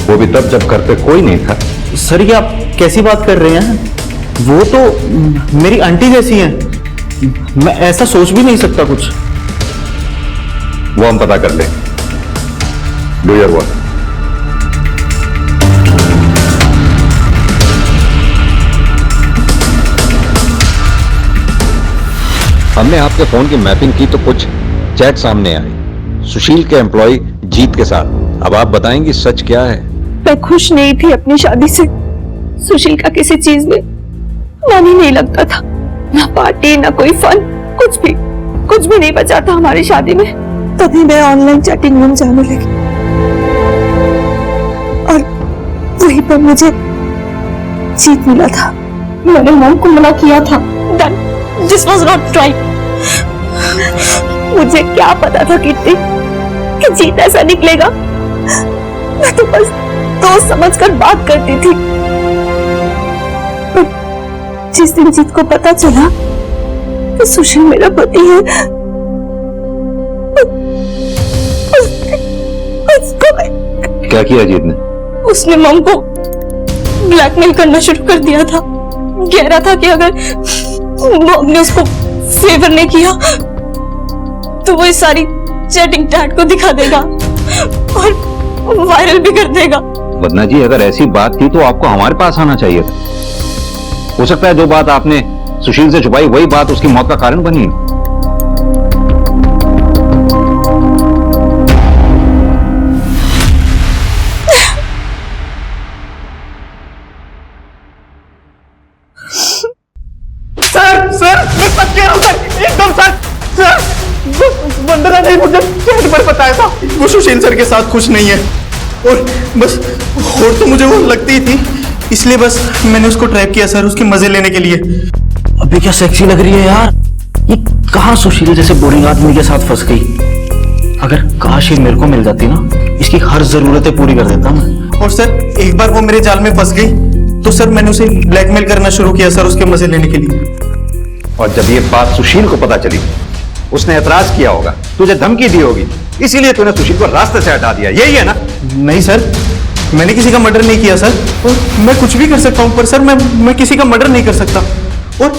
वो भी तब जब घर पे कोई नहीं था। सर ये आप कैसी बात कर रहे हैं? वो तो मेरी आंटी जैसी हैं। मैं ऐसा सोच भी नहीं सकता कुछ। वो हम पता कर लें। Do your work. हमने आपके फोन की मैपिंग की तो कुछ चैट सामने आए सुशील के एम्प्लॉय जीत के साथ। अब आप बताएंगी सच क्या है? मैं खुश नहीं थी अपनी शादी से। सुशील का किसी चीज में मन ही नहीं लगता था, ना पार्टी ना कोई फन, कुछ भी नहीं बचा था हमारी शादी में। तभी मैं ऑनलाइन चैटिंग रूम जाने लगी और वहीं पर मुझे जीत मिला था। मैंने मॉम को मना किया था, दिस वाज नॉट राइट। मुझे क्या पता था कितनी कि जीत ऐसा निकलेगा। मैं तो बस दोस्त समझकर बात करती थी। पर जिस दिन जीत को पता चला कि सुशील मेरा पति है, उसको क्या किया जीत ने? उसने मॉम को ब्लैकमेल करना शुरू कर दिया था। कह रहा था कि अगर मॉम ने उसको फेवर नहीं किया तो वो इस सारी चैटिंग डैड को दिखा देगा और वायरल भी कर देगा। वदना जी, अगर ऐसी बात थी तो आपको हमारे पास आना चाहिए था। हो सकता है जो बात आपने सुशील से छुपाई वही बात उसकी मौत का कारण बनी। सर मैं सच कह रहा हूं सर, एकदम सच। सर वंदना ने मुझे चैट पर बताया था वो सुशील सर के साथ खुश नहीं है और बस और तो मुझे वो लगती ही थी, इसलिए बस मैंने उसको ट्रैप किया सर, उसके मजे लेने के लिए। अभी क्या सेक्सी लग रही है यार, ये कहाँ सुशील जैसे बोरिंग आदमी के साथ फंस गई। अगर काश ये मेरे को मिल जाती ना, इसकी हर जरूरतें पूरी कर देता मैं। और सर एक बार वो मेरे जाल में फंस गई तो सर मैंने उसे ब्लैकमेल करना शुरू किया सर, उसके मजे लेने के लिए। और जब ये बात सुशील को पता चली उसने एतराज किया होगा, तुझे धमकी दी होगी, इसीलिए तूने सुशील को रास्ते से हटा दिया, यही है ना? नहीं सर, मैंने किसी का मर्डर नहीं किया सर, और मैं कुछ भी कर सकता हूं, पर सर मैं किसी का मर्डर नहीं कर सकता। और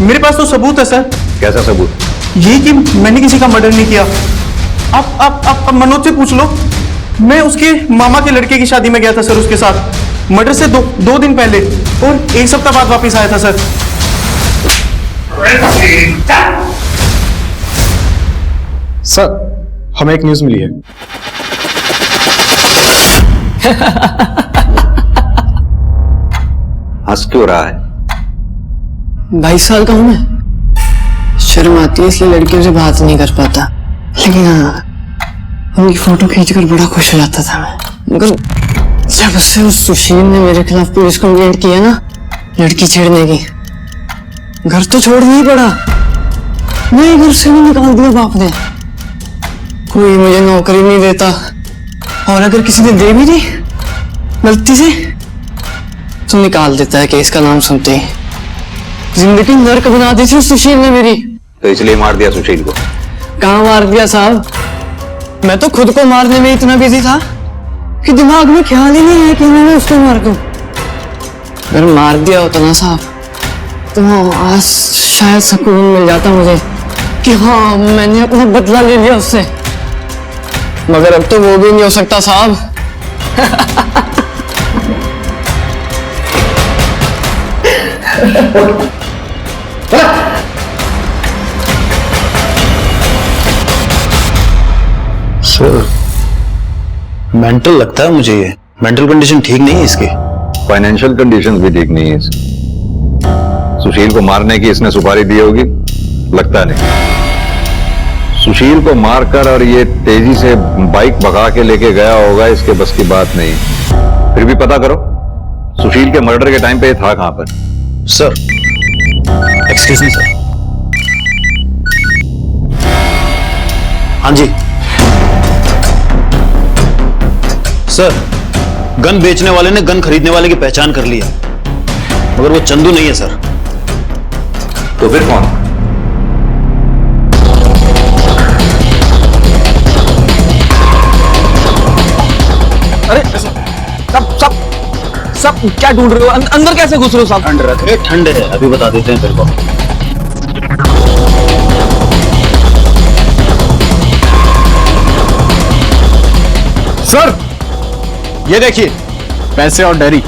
मेरे पास तो सबूत है सर। कैसा सबूत? यही कि मैंने किसी का मर्डर नहीं किया। आप मनोज से पूछ लो, मैं उसके मामा के लड़के की शादी में गया था सर उसके साथ, मर्डर से दो दिन पहले, और एक सप्ताह बाद वापस आया था सर। सर हमें एक न्यूज मिली है। हंस क्यों रहा है? 22 साल का हूं मैं, शर्म आती है इसलिए लड़कियों से बात नहीं कर पाता, लेकिन हाँ उनकी फोटो खींचकर बड़ा खुश हो जाता था मैं। मगर जब से उस सुशील ने मेरे खिलाफ पुलिस कंप्लेंट किया ना लड़की छेड़ने की, घर तो छोड़ना ही पड़ा, नए घर से भी निकाल दिया बाप ने। कोई मुझे नौकरी नहीं देता, और अगर किसी ने दे भी दी गलती से तो निकाल देता है केस का नाम सुनते ही। जिंदगी नर्क बना दी थी सुशील ने मेरी। तो इसलिए मार दिया सुशील को? कहाँ मार दिया साहब, मैं तो खुद को मारने में इतना बिजी था कि दिमाग में ख्याल ही नहीं है कि मैं उसको मार दूं। अगर मार दिया होता ना साहब तो आज शायद सुकून मिल जाता मुझे कि हाँ मैंने अपना बदला ले लिया उससे, मगर अब तो वो भी नहीं हो सकता साहब। सर मेंटल लगता है मुझे, ये मेंटल कंडीशन ठीक नहीं है इसकी। फाइनेंशियल कंडीशन भी ठीक नहीं है इसकी। सुशील को मारने की इसने सुपारी दी होगी? लगता नहीं। सुशील को मारकर और ये तेजी से बाइक भगा के लेके गया होगा, इसके बस की बात नहीं। फिर भी पता करो सुशील के मर्डर के टाइम पे ये था कहां पर? Sir excuse me sir. हाँ जी सर, गन बेचने वाले ने गन खरीदने वाले की पहचान कर ली है, मगर वो चंदू नहीं है सर। तो फिर कौन? अरे सब क्या ढूंढ रहे हो? अंदर कैसे घुस रहे हो साहब? अंदर ठंड है, अभी बता देते हैं तेरे को। सर ये देखिए पैसे और डायरी।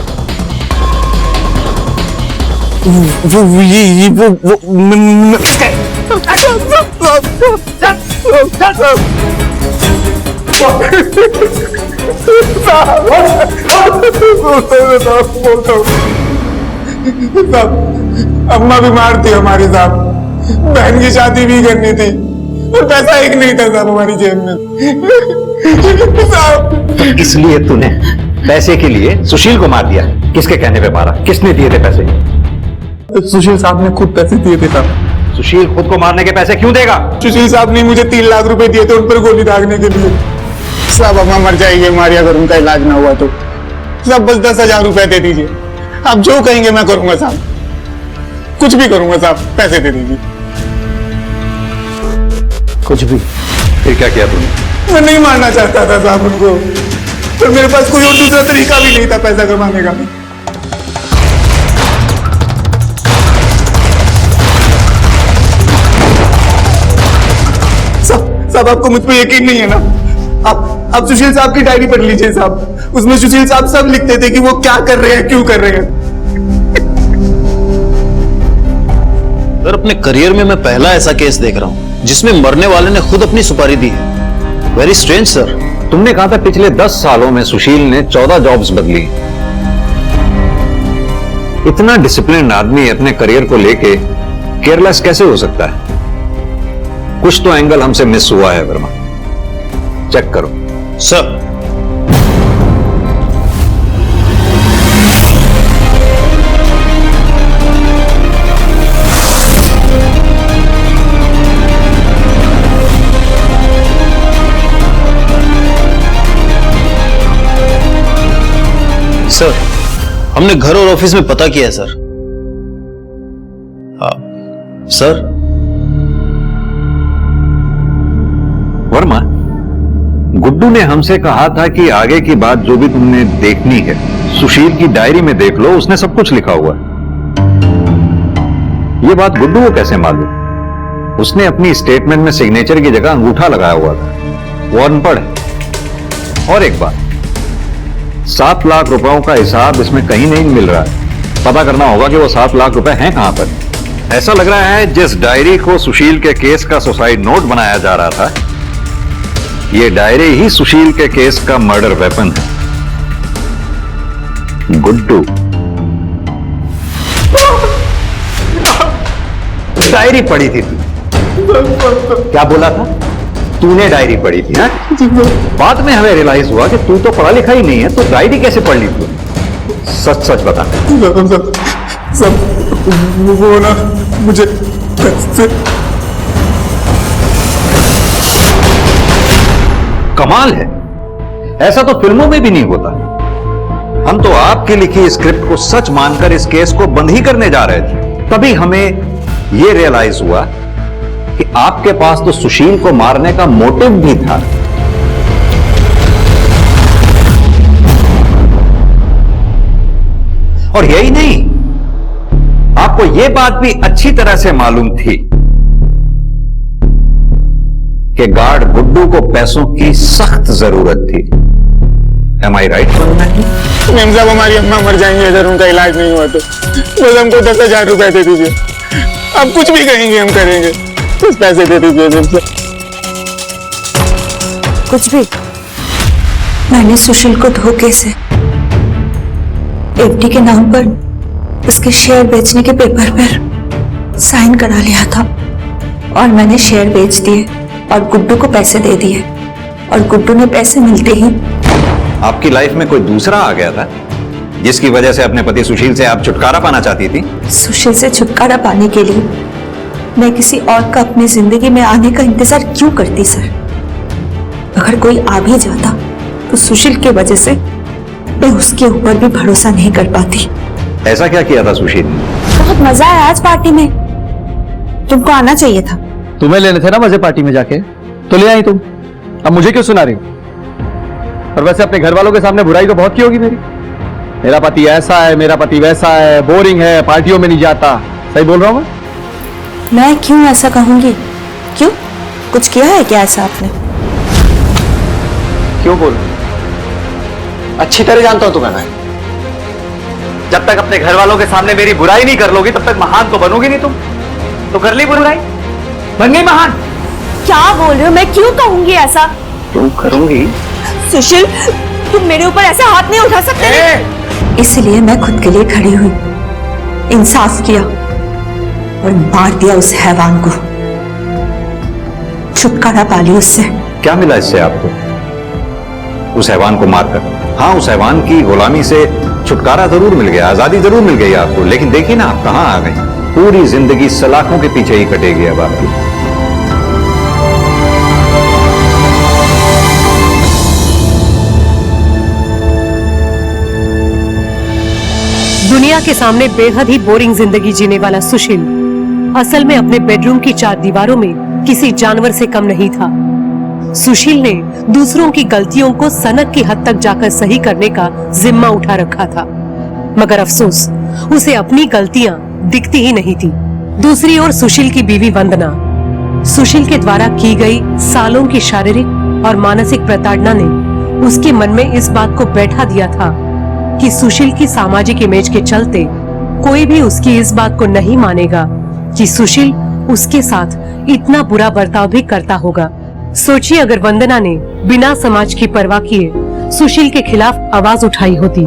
अम्मा बीमार थी हमारी साहब, बहन की शादी भी करनी थी और पैसा एक नहीं था साहब हमारी जेब में साहब। इसलिए तूने पैसे के लिए सुशील को मार दिया? किसके कहने पे मारा? किसने दिए थे पैसे? सुशील साहब ने खुद पैसे दिए थे साहब। सुशील खुद को मारने के पैसे क्यों देगा? सुशील साहब ने मुझे 3 लाख रुपए दिए थे उन पर गोली दागने के लिए। साहब अम्मा मर जाएगी हमारी अगर उनका इलाज ना हुआ तो। साहब बस 10,000 रुपए दे दीजिए, आप जो कहेंगे मैं करूंगा साहब, कुछ भी करूंगा साहब, पैसे दे दीजिए। कुछ भी? फिर क्या किया तूने? मैं नहीं मारना चाहता था साहब उनको, पर मेरे पास कोई और दूसरा तरीका भी नहीं था पैसा कमाने का। साहब आपको मुझ पर यकीन नहीं है ना? आप सुशील साहब की डायरी पढ़ लीजिए साहब, उसमें सुशील साहब सब लिखते थे कि वो क्या कर रहे हैं, क्यों कर रहे हैं। सर अपने करियर में मैं पहला ऐसा केस देख रहा हूं जिसमें मरने वाले ने खुद अपनी सुपारी दी है। Very strange sir. तुमने कहा था पिछले 10 सालों में सुशील ने 14 जॉब्स बदली। इतना डिसिप्लिन आदमी अपने करियर को लेके केयरलेस कैसे हो सकता है? कुछ तो एंगल हमसे मिस हुआ है वर्मा, चेक करो। सर सर हमने घर और ऑफिस में पता किया है सर। सर वर्मा, गुड्डू ने हमसे कहा था कि आगे की बात जो भी तुमने देखनी है सुशील की डायरी में देख लो, उसने सब कुछ लिखा हुआ है। ये बात गुड्डू को कैसे मालूम? उसने अपनी स्टेटमेंट में सिग्नेचर की जगह अंगूठा लगाया हुआ था। वो अनपढ़ है। और एक बात, 7 लाख रुपयों का हिसाब इसमें कहीं नहीं मिल रहा है। पता करना होगा कि वो 7 लाख रुपए हैं कहां पर। ऐसा लग रहा है जिस डायरी को सुशील के केस का सुसाइड नोट बनाया जा रहा था, ये डायरी ही सुशील के केस का मर्डर वेपन है। गुड्डू, डायरी पढ़ी थी तू? क्या बोला था? तूने डायरी पढ़ी थी? बाद में हमें रियलाइज हुआ कि तू तो पढ़ा लिखा ही नहीं है, तो डायरी कैसे पढ़ ली तू? सच सच बता। सब वो ना मुझे कमाल है, ऐसा तो फिल्मों में भी नहीं होता। हम तो आपकी लिखी स्क्रिप्ट को सच मानकर इस केस को बंद ही करने जा रहे थे, तभी हमें यह रियलाइज हुआ कि आपके पास तो सुशील को मारने का मोटिव भी था। और यही नहीं, आपको यह बात भी अच्छी तरह से मालूम थी कि गार्ड गुड्डू को पैसों की सख्त जरूरत थी। Am I right? मैम साहब हमारी अम्मा मर जाएंगे अगर उनका इलाज नहीं हुआ तो। बस हमको 10,000 रुपए दे दीजिए, आप कुछ भी कहेंगे हम करेंगे, बस पैसे दे दीजिए मैम साहब। कुछ भी? मैंने सुशील को धोखे से एफडी के नाम पर उसके शेयर बेचने के पेपर पर साइन करा लिया था और मैंने शेयर बेच दिए और गुड्डू को पैसे दे दिए और गुड्डू ने पैसे मिलते ही आपकी लाइफ में कोई दूसरा आ गया था जिसकी वजह से अपने पति सुशील से आप छुटकारा पाना चाहती थी? सुशील से छुटकारा पाने के लिए मैं किसी और का अपनी जिंदगी में आने का इंतजार क्यों करती सर? अगर कोई आ भी जाता तो सुशील की वजह से मैं उसके ऊपर भी भरोसा नहीं कर पाती। ऐसा क्या किया था सुशील ने? बहुत मजा आया आज पार्टी में, तुमको आना चाहिए था। तुम्हें लेने थे ना मजे पार्टी में जाके, तो ले आई तुम। अब मुझे क्यों सुना रही हो? और वैसे अपने घर वालों के सामने बुराई तो बहुत की होगी मेरी। मेरा पति ऐसा है, मेरा पति वैसा है, बोरिंग है, पार्टियों में नहीं जाता। सही बोल रहा हूं मैं क्यों ऐसा कहूंगी? क्यों, कुछ किया है क्या ऐसा आपने? क्यों बोल? अच्छी तरह जानता हूं तुम्हें मैं। जब तक अपने घर वालों के सामने मेरी बुराई नहीं कर लोगी तब तक महान तो बनोगी नहीं तुम। तो कर ली बुराई, बन गई महान। क्या बोल रहे हो? मैं क्यों कहूंगी ऐसा? तुम करूंगी? सुशील, तुम मेरे ऊपर ऐसे हाथ नहीं उठा सकते। इसलिए मैं खुद के लिए खड़ी हुई, इंसाफ किया और मार दिया उस हैवान को। छुटकारा पा ली उससे। क्या मिला इससे आपको उस हैवान को मारकर? हाँ, उस हैवान की गुलामी से छुटकारा जरूर मिल गया, आजादी जरूर मिल गई आपको, लेकिन देखिए ना आप कहां आ गई। पूरी जिंदगी सलाखों के पीछे ही कटेगी अब आपकी। दुनिया के सामने बेहद ही बोरिंग जिंदगी जीने वाला सुशील असल में अपने बेडरूम की 4 दीवारों में किसी जानवर से कम नहीं था। सुशील ने दूसरों की गलतियों को सनक की हद तक जाकर सही करने का जिम्मा उठा रखा था, मगर अफसोस उसे अपनी गलतियां दिखती ही नहीं थी। दूसरी ओर सुशील की बीवी वंदना, सुशील के द्वारा की गई सालों की शारीरिक और मानसिक प्रताड़ना ने उसके मन में इस बात को बैठा दिया था कि सुशील की सामाजिक इमेज के चलते कोई भी उसकी इस बात को नहीं मानेगा कि सुशील उसके साथ इतना बुरा बर्ताव भी करता होगा। सोचिए अगर वंदना ने बिना समाज की परवाह किए सुशील के खिलाफ आवाज उठाई होती,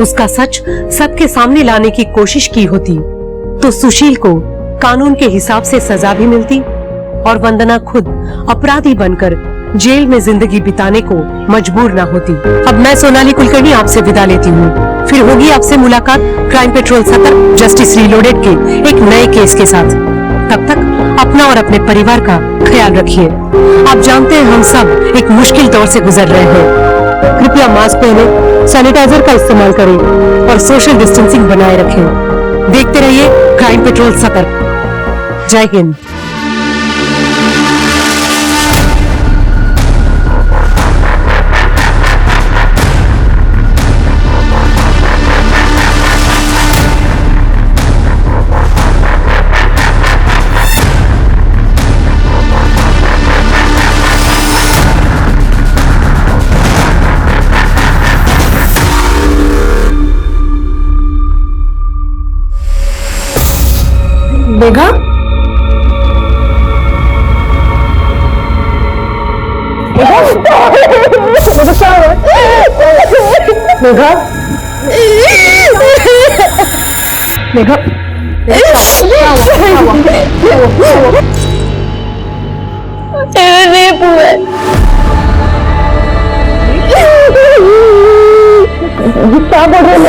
उसका सच सबके सामने लाने की कोशिश की होती, तो सुशील को कानून के हिसाब से सजा भी मिलती और वंदना खुद अपराधी बनकर जेल में जिंदगी बिताने को मजबूर न होती। अब मैं सोनाली कुलकर्णी आपसे विदा लेती हूँ। फिर होगी आपसे मुलाकात क्राइम पेट्रोल 70 जस्टिस रीलोडेड के एक नए केस के साथ। तब तक अपना और अपने परिवार का ख्याल रखिए। आप जानते हैं हम सब एक मुश्किल दौर से गुजर रहे हैं। कृपया मास्क पहने, सैनिटाइजर का इस्तेमाल करें और सोशल डिस्टेंसिंग बनाए रखें। देखते रहिए क्राइम पेट्रोल 70। जय हिंद। मेघा, मेघा, मेघा, क्या बोल रहे हैं?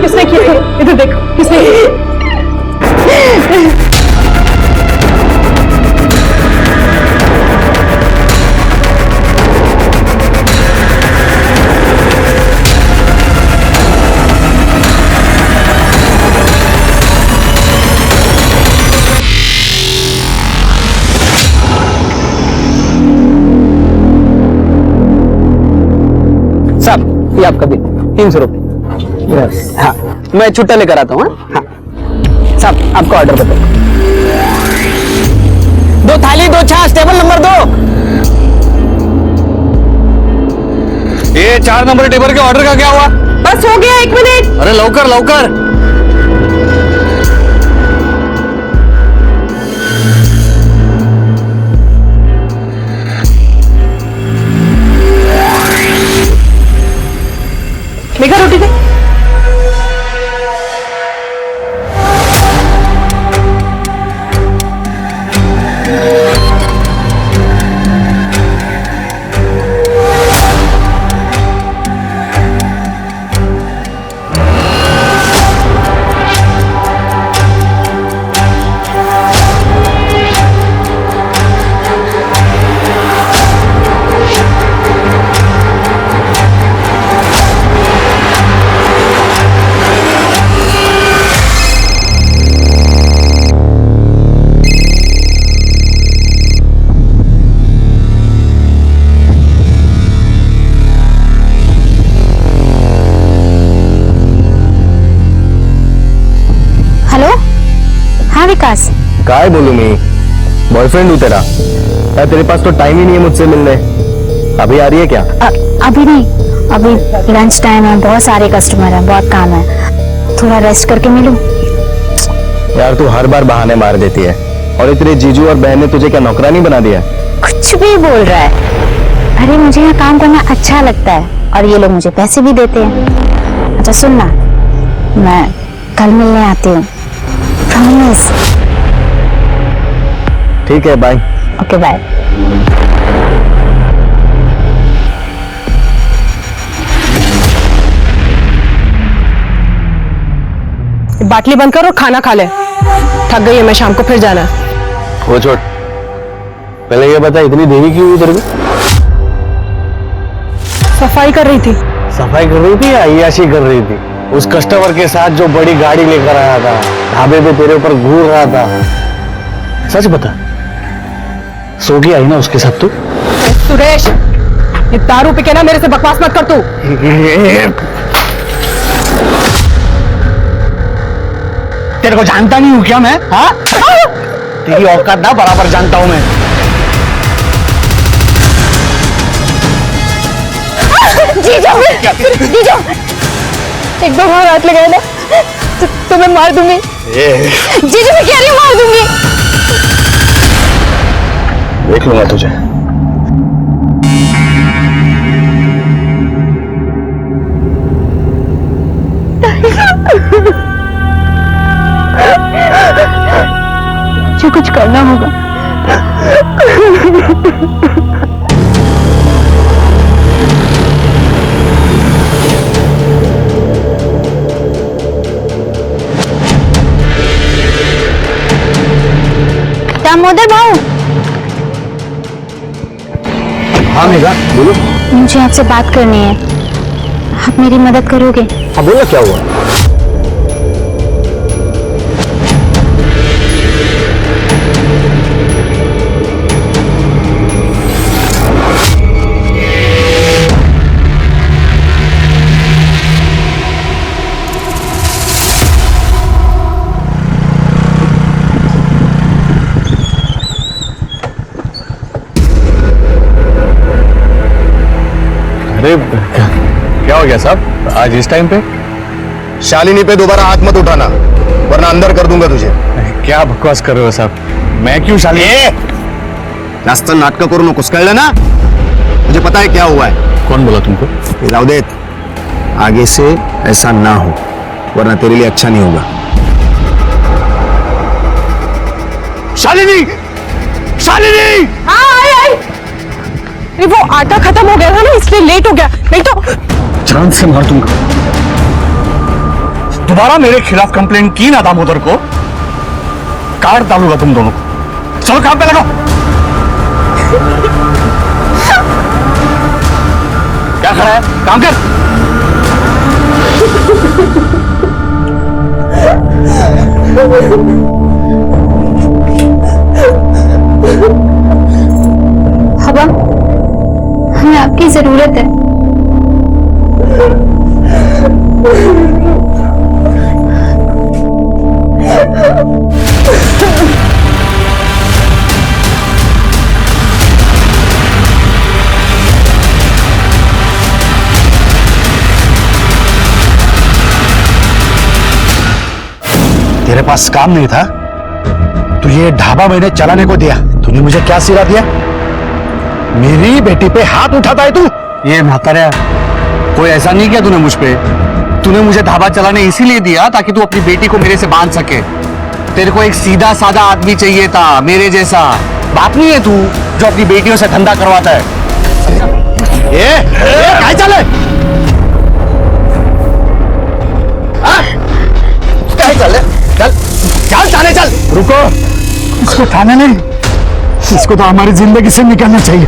किसने किया? इधर देखो, किसने किया? साहब, ये आपका बिल 300 रुपये। हाँ, मैं छुट्टा लेकर आता हूँ। हाँ साहब, आपका ऑर्डर बताओ। 2 थाली 2 छाछ, टेबल नंबर 2। ये 4 नंबर टेबल के ऑर्डर का क्या हुआ? बस हो गया, 1 मिनट। अरे लवकर लवकर। मेघा, रोटी दे। विकास? काय बोलूं मैं, बॉयफ्रेंड हूँ तेरा। यार तेरे पास तो टाइम ही नहीं है मुझसे मिलने। अभी आ रही है क्या? अभी नहीं, अभी लंच टाइम है, बहुत सारे कस्टमर हैं, बहुत काम है, थोड़ा रेस्ट करके मिलूं। यार तू हर बार बहाने मार देती है। और तेरे जीजू और बहन ने तुझे क्या नौकरानी बना दिया? कुछ भी बोल रहा है। अरे मुझे यहाँ काम करना अच्छा लगता है और ये लोग मुझे पैसे भी देते हैं। अच्छा सुनना, मैं कल मिलने आती हूँ, प्रॉमिस। ठीक है, बाय। Okay bye. बाटली बंद कर और खाना खा ले, थक गई है मैं, शाम को फिर जाना है। वो छोड़, पहले ये बता इतनी देरी क्यों हुई तेरे को? सफाई कर रही थी। सफाई कर रही थी या अय्याशी कर रही थी? उस कस्टमर के साथ जो बड़ी गाड़ी लेकर आया था, ढाबे पे तेरे ऊपर घूर रहा था, सच बता, सो गई आई ना उसके साथ तू? सुरेश, ये दारू पी के ना मेरे से बकवास मत कर तू। तेरे को जानता नहीं हूँ क्या मैं? हाँ? तेरी औकात ना बराबर जानता हूँ मैं। जीजू, जीजू, एक दो बार हाथ लगाए ना तो मैं मार दूंगी। जीजू मैं कह रही हूँ मार दूंगी। देख लूंगा तुझे। जो कुछ करना होगा। दामोदर भाऊ। हाँ मेघा, बोलो। मुझे आपसे बात करनी है, आप मेरी मदद करोगे? हाँ बोलो, क्या हुआ? अरे क्या हो गया साहब आज इस टाइम पे? शालिनी पे दोबारा हाथ मत उठाना वरना अंदर कर दूंगा तुझे। क्या बकवास कर रहे हो साहब? मैं क्यों शालिनी? जास्त नाटक करू नकोस, कळलं ना? मुझे पता है क्या हुआ है। कौन बोला तुमको? रावदेत, आगे से ऐसा ना हो वरना तेरे लिए अच्छा नहीं होगा। शालिनी! शालिनी! आई। वो आटा खत्म हो गया था ना, इसलिए लेट हो गया, नहीं तो जान से मार दूंगा। दोबारा मेरे खिलाफ कंप्लेंट की ना दामोदर को, काट डालूंगा तुम दोनों को। चलो काम पे लगो। क्या खड़ा है? काम कर। हवा, हमें आपकी जरूरत है। तेरे पास काम नहीं था तो ये ढाबा मैंने चलाने को दिया। तूने मुझे क्या सिला दिया? मेरी बेटी पे हाथ उठाता है तू? ये म्हातारा, कोई ऐसा नहीं किया तूने मुझ पे। तूने मुझे ढाबा चलाने इसीलिए दिया ताकि तू अपनी बेटी को मेरे से बांध सके। तेरे को एक सीधा साधा आदमी चाहिए था, मेरे जैसा। बाप नहीं है तू जो अपनी बेटियों से धंधा करवाता है। काय चले? क्या चले? चल चल थाने चल। रुको, इसको थाने नहीं, इसको तो हमारी जिंदगी से निकालना चाहिए।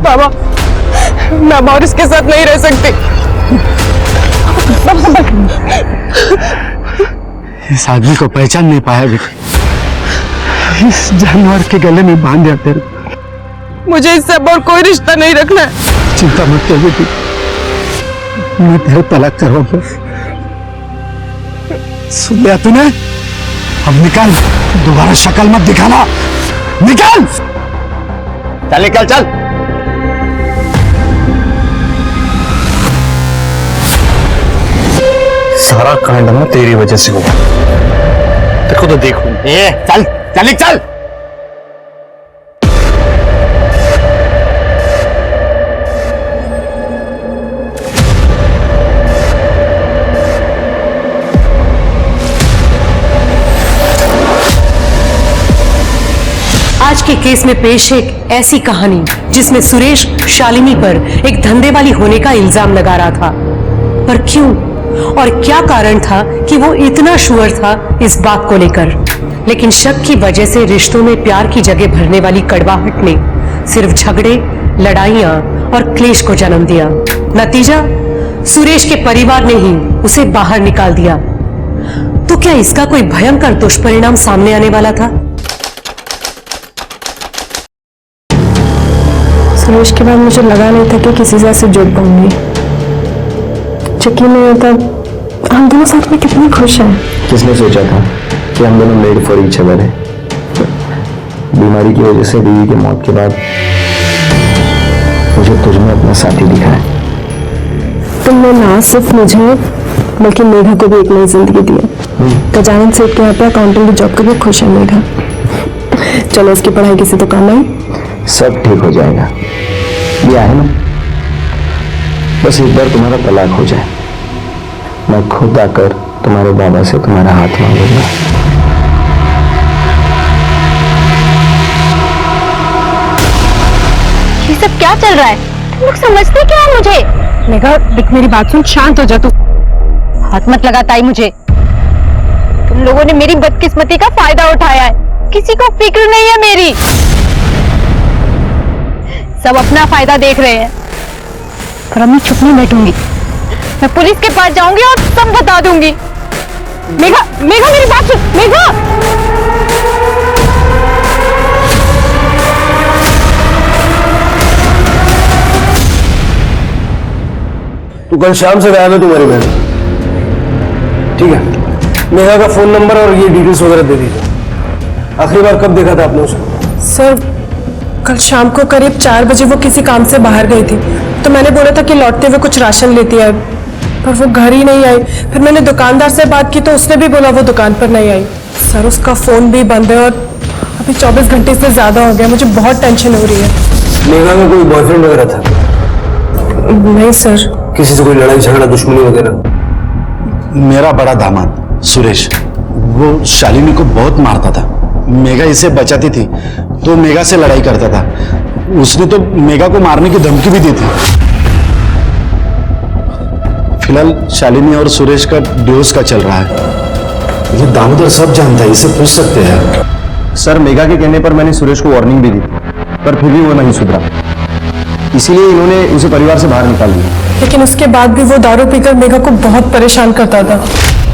बाबा, मैं और इसके साथ नहीं रह सकती। इस आदमी को पहचान नहीं पाया बेटी, इस जानवर के गले में बांध दिया तेरे। मुझे इससे अब और कोई रिश्ता नहीं रखना है। चिंता मत कर बेटी, मैं तेरे तलाक करवाऊंगा। सुन लिया तूने? अब निकल, दोबारा शक्ल मत दिखाना। निकल! चल निकल, चल। सारा कांड ना तेरी वजह से हुआ। देखो तो देखो। चल चल चल। आज के केस में पेश है एक ऐसी कहानी जिसमें सुरेश शालिनी पर एक धंधे वाली होने का इल्जाम लगा रहा था, पर क्यों और क्या कारण था कि वो इतना श्योर था इस बात को लेकर। लेकिन शक की वजह से रिश्तों में प्यार की जगह भरने वाली कड़वाहट ने सिर्फ झगड़े, लड़ाइयां और क्लेश को जन्म दिया। नतीजा, सुरेश के परिवार ने ही उसे बाहर निकाल दिया। तो क्या इसका कोई भयंकर दुष्परिणाम सामने आने वाला था? सुरेश के बाद मुझे लगा नहीं था कि किसी से ऐसे जुड़ पाऊंगी। यकीन नहीं होता हम दोनों साथ में कितने खुश हैं। किसने सोचा था कि हम दोनों मेड फॉर ईच अदर हैं। बीमारी की वजह से बीवी की मौत के बाद मुझे तुझमें अपना साथी दिखा है। तुमने ना सिर्फ मुझे बल्कि मेघा को भी एक नई जिंदगी दी है। गजानन सेठ के यहाँ पे अकाउंटेंट की जॉब करके खुश है मेघा। चलो उसकी पढ़ाई किसी तो काम आई। सब ठीक हो जाएगा। ये है ना, बस एक बार तुम्हारा तलाक हो जाए, मैं खुद आकर तुम्हारे बाबा से तुम्हारा हाथ मांगूंगा। ये सब क्या चल रहा है? तुम लोग समझते क्या है मुझे? मेघा देख, मेरी बात सुन, शांत हो जा तू। हाथ मत लगा ताई मुझे। तुम लोगों ने मेरी बदकिस्मती का फायदा उठाया है। किसी को फिक्र नहीं है मेरी। सब अपना फायदा देख रहे हैं। पर अब मैं चुप नहीं बैठूंगी। मैं पुलिस के पास जाऊंगी और सब बता दूंगी। मेघा, मेघा मेरी बात सुन। मेघा, तू कल शाम से गायब है तुम्हारी बहन। ठीक है, मेघा का फोन नंबर और ये डिटेल्स वगैरह दे दीजिए। आखिरी बार कब देखा था आपने उसको? सर कल शाम को करीब 4 बजे वो किसी काम से बाहर गई थी, तो मैंने बोला था कि लौटते हुए कुछ राशन लेती है, पर वो घर ही नहीं आई। फिर मैंने दुकानदार से बात की तो उसने भी बोला वो दुकान पर नहीं आई। सर उसका फोन भी बंद है और अभी 24 घंटे से ज्यादा हो गया। मुझे बहुत टेंशन हो रही है। मेघा का कोई बॉयफ्रेंड वगैरह था? नहीं सर। किसी से कोई लड़ाई झगड़ा दुश्मनी वगैरह? मेरा बड़ा दामाद सुरेश, वो शालिनी को बहुत मारता था। मेघा इसे बचाती थी तो मेघा से लड़ाई करता था। उसने तो मेघा को मारने की धमकी भी दी थी। फिलहाल शालिनी और सुरेश का डिवोर्स का चल रहा है। ये दामोदर सब जानता है, इसे पूछ सकते हैं। सर, मेघा के कहने पर मैंने सुरेश को वार्निंग भी दी, पर फिर भी वो नहीं सुधरा। इसीलिए इन्होंने उसे परिवार से बाहर निकाल दिया। लेकिन उसके बाद भी वो दारू पीकर मेघा को बहुत परेशान करता था।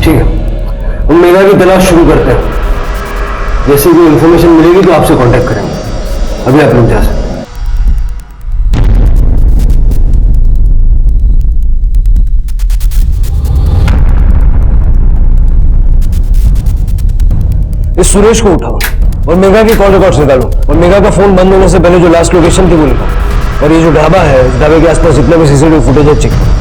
ठीक है, हम मेघा की तलाश शुरू करते हैं। जैसे कोई इन्फॉर्मेशन मिलेगी तो आपसे कांटेक्ट करेंगे। अभी आप लोग जा सकते हैं। इस सुरेश को उठाओ और मेघा की कॉल रिकॉर्ड्स निकालो और मेघा का फोन बंद होने से पहले जो लास्ट लोकेशन थी वो निकालो। और ये जो ढाबा है, इस ढाबे के आसपास जितने भी सीसीटीवी फुटेज है चेक करो।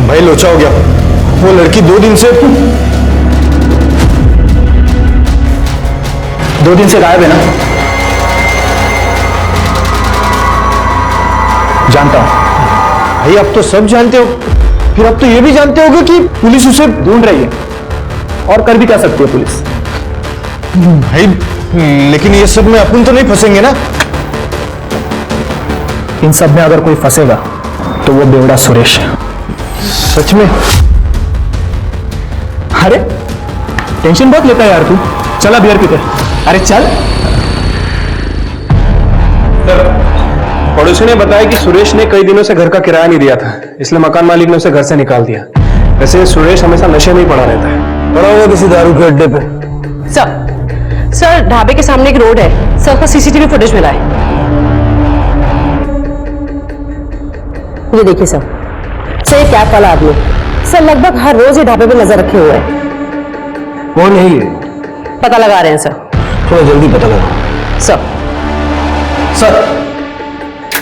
भाई लोचा हो गया। वो लड़की 2 दिन से गायब है ना? जानता हूं भाई, अब तो सब जानते हो। फिर अब तो ये भी जानते होगे कि पुलिस उसे ढूंढ रही है, और कर भी क्या सकती है पुलिस। भाई लेकिन ये सब में अपन तो नहीं फंसेंगे ना? इन सब में अगर कोई फंसेगा तो वो बेवड़ा सुरेश है। सच में? अरे टेंशन बहुत लेता है यार तू। चला बियर पीते। अरे चल। पड़ोसी ने बताया कि सुरेश ने कई दिनों से घर का किराया नहीं दिया था, इसलिए मकान मालिक ने उसे घर से निकाल दिया। वैसे सुरेश हमेशा नशे में ही पड़ा रहता है। पड़ा हुआ किसी दारू के अड्डे पे। सर ढाबे के सामने एक रोड है, सर का सीसीटीवी फुटेज मिला है। ये देखिए सर, ये कैब वाला आदमी सर लगभग हर रोज ये ढाबे पे नजर रखे हुए है। कौन है ये? पता लगा रहे हैं सर। थोड़ा जल्दी पता लगा। सर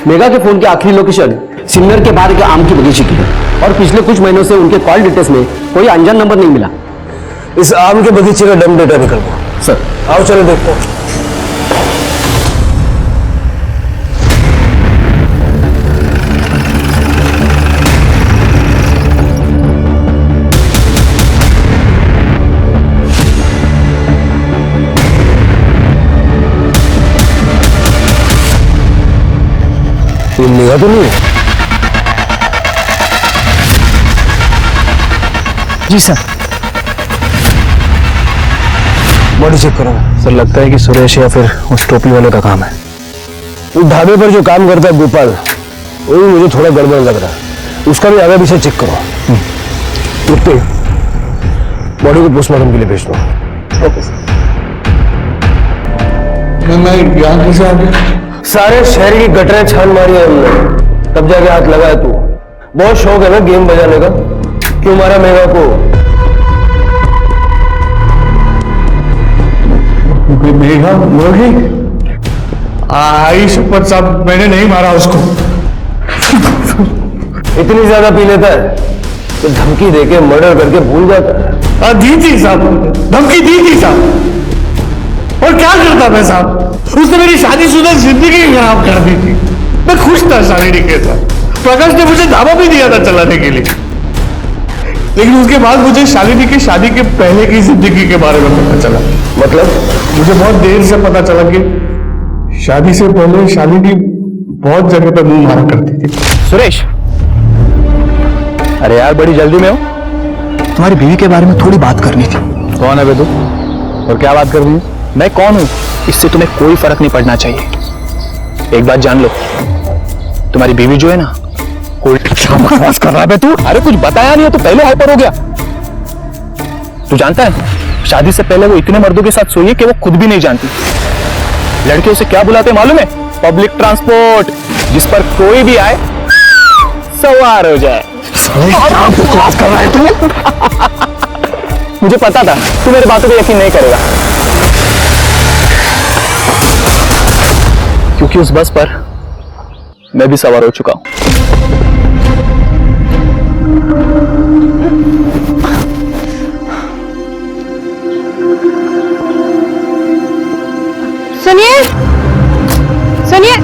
मेगा के फोन की आखिरी लोकेशन सिमनर के बाहर के आम की बगीचे की है और पिछले कुछ महीनों से उनके कॉल डिटेल्स में कोई अनजान नंबर नहीं मिला। इस आम के बगीचे का डम डेटा निकल गया। सर आओ चलो देखते हैं। निगाह तो नहीं है? जी सर। बॉडी चेक करो। सर लगता है कि सुरेश या फिर उस टोपी वाले का काम है। उस ढाबे पर जो काम करता है गोपाल, वही मुझे थोड़ा गड़बड़ लग रहा है। उसका भी आगे पीछे चेक करो। रुकते बॉडी को पोस्टमार्टम के लिए भेज दो। Okay sir. मैं यहाँ कैसे आ गया? सारे शहर की गटरें छान मारी है हमने, तब जाके हाथ लगा है तू। बहुत शौक है ना गेम बजाने का, क्यों मारा मेगा को? मेघा मुर्गी? आई शपथ साहब, मैंने नहीं मारा उसको। इतनी ज्यादा पी लेता है तो धमकी देके मर्डर करके भूल जाता है। दी थी साहब, धमकी दी थी साहब। और क्या करता मैं साहब? उसने मेरी शादीशुदा जिंदगी खराब कर दी थी। मैं खुश था शादी के साथ। प्रकाश ने मुझे ढाबा भी दिया था चलाने के लिए, लेकिन उसके बाद मुझे शालिनी की शादी के पहले की जिंदगी के बारे में पता चला। मतलब मुझे बहुत देर से पता चला कि शादी से पहले शालिनी बहुत जगह पे मुंह मारा करती थी। सुरेश, अरे यार बड़ी जल्दी में हो। तुम्हारी बीवी के बारे में थोड़ी बात करनी थी। कौन है बे तू और क्या बात कर रही है? मैं कौन हूं इससे तुम्हें कोई फर्क नहीं पड़ना चाहिए। एक बात जान लो, तुम्हारी बीवी जो है ना, कोई बकवास कर रहा है बे तू। अरे कुछ बताया नहीं है तो पहले हाइपर हो गया। तू जानता है शादी से पहले वो इतने मर्दों के साथ सोई है कि वो खुद भी नहीं जानती। लड़के उसे क्या बुलाते मालूम है? पब्लिक ट्रांसपोर्ट, जिस पर कोई भी आए सवार हो जाए। क्या बकवास कर रहा है तू? मुझे पता था तू मेरी बातों पे यकीन नहीं करेगा, क्योंकि उस बस पर मैं भी सवार हो चुका हूं। सुनिए सुनिए।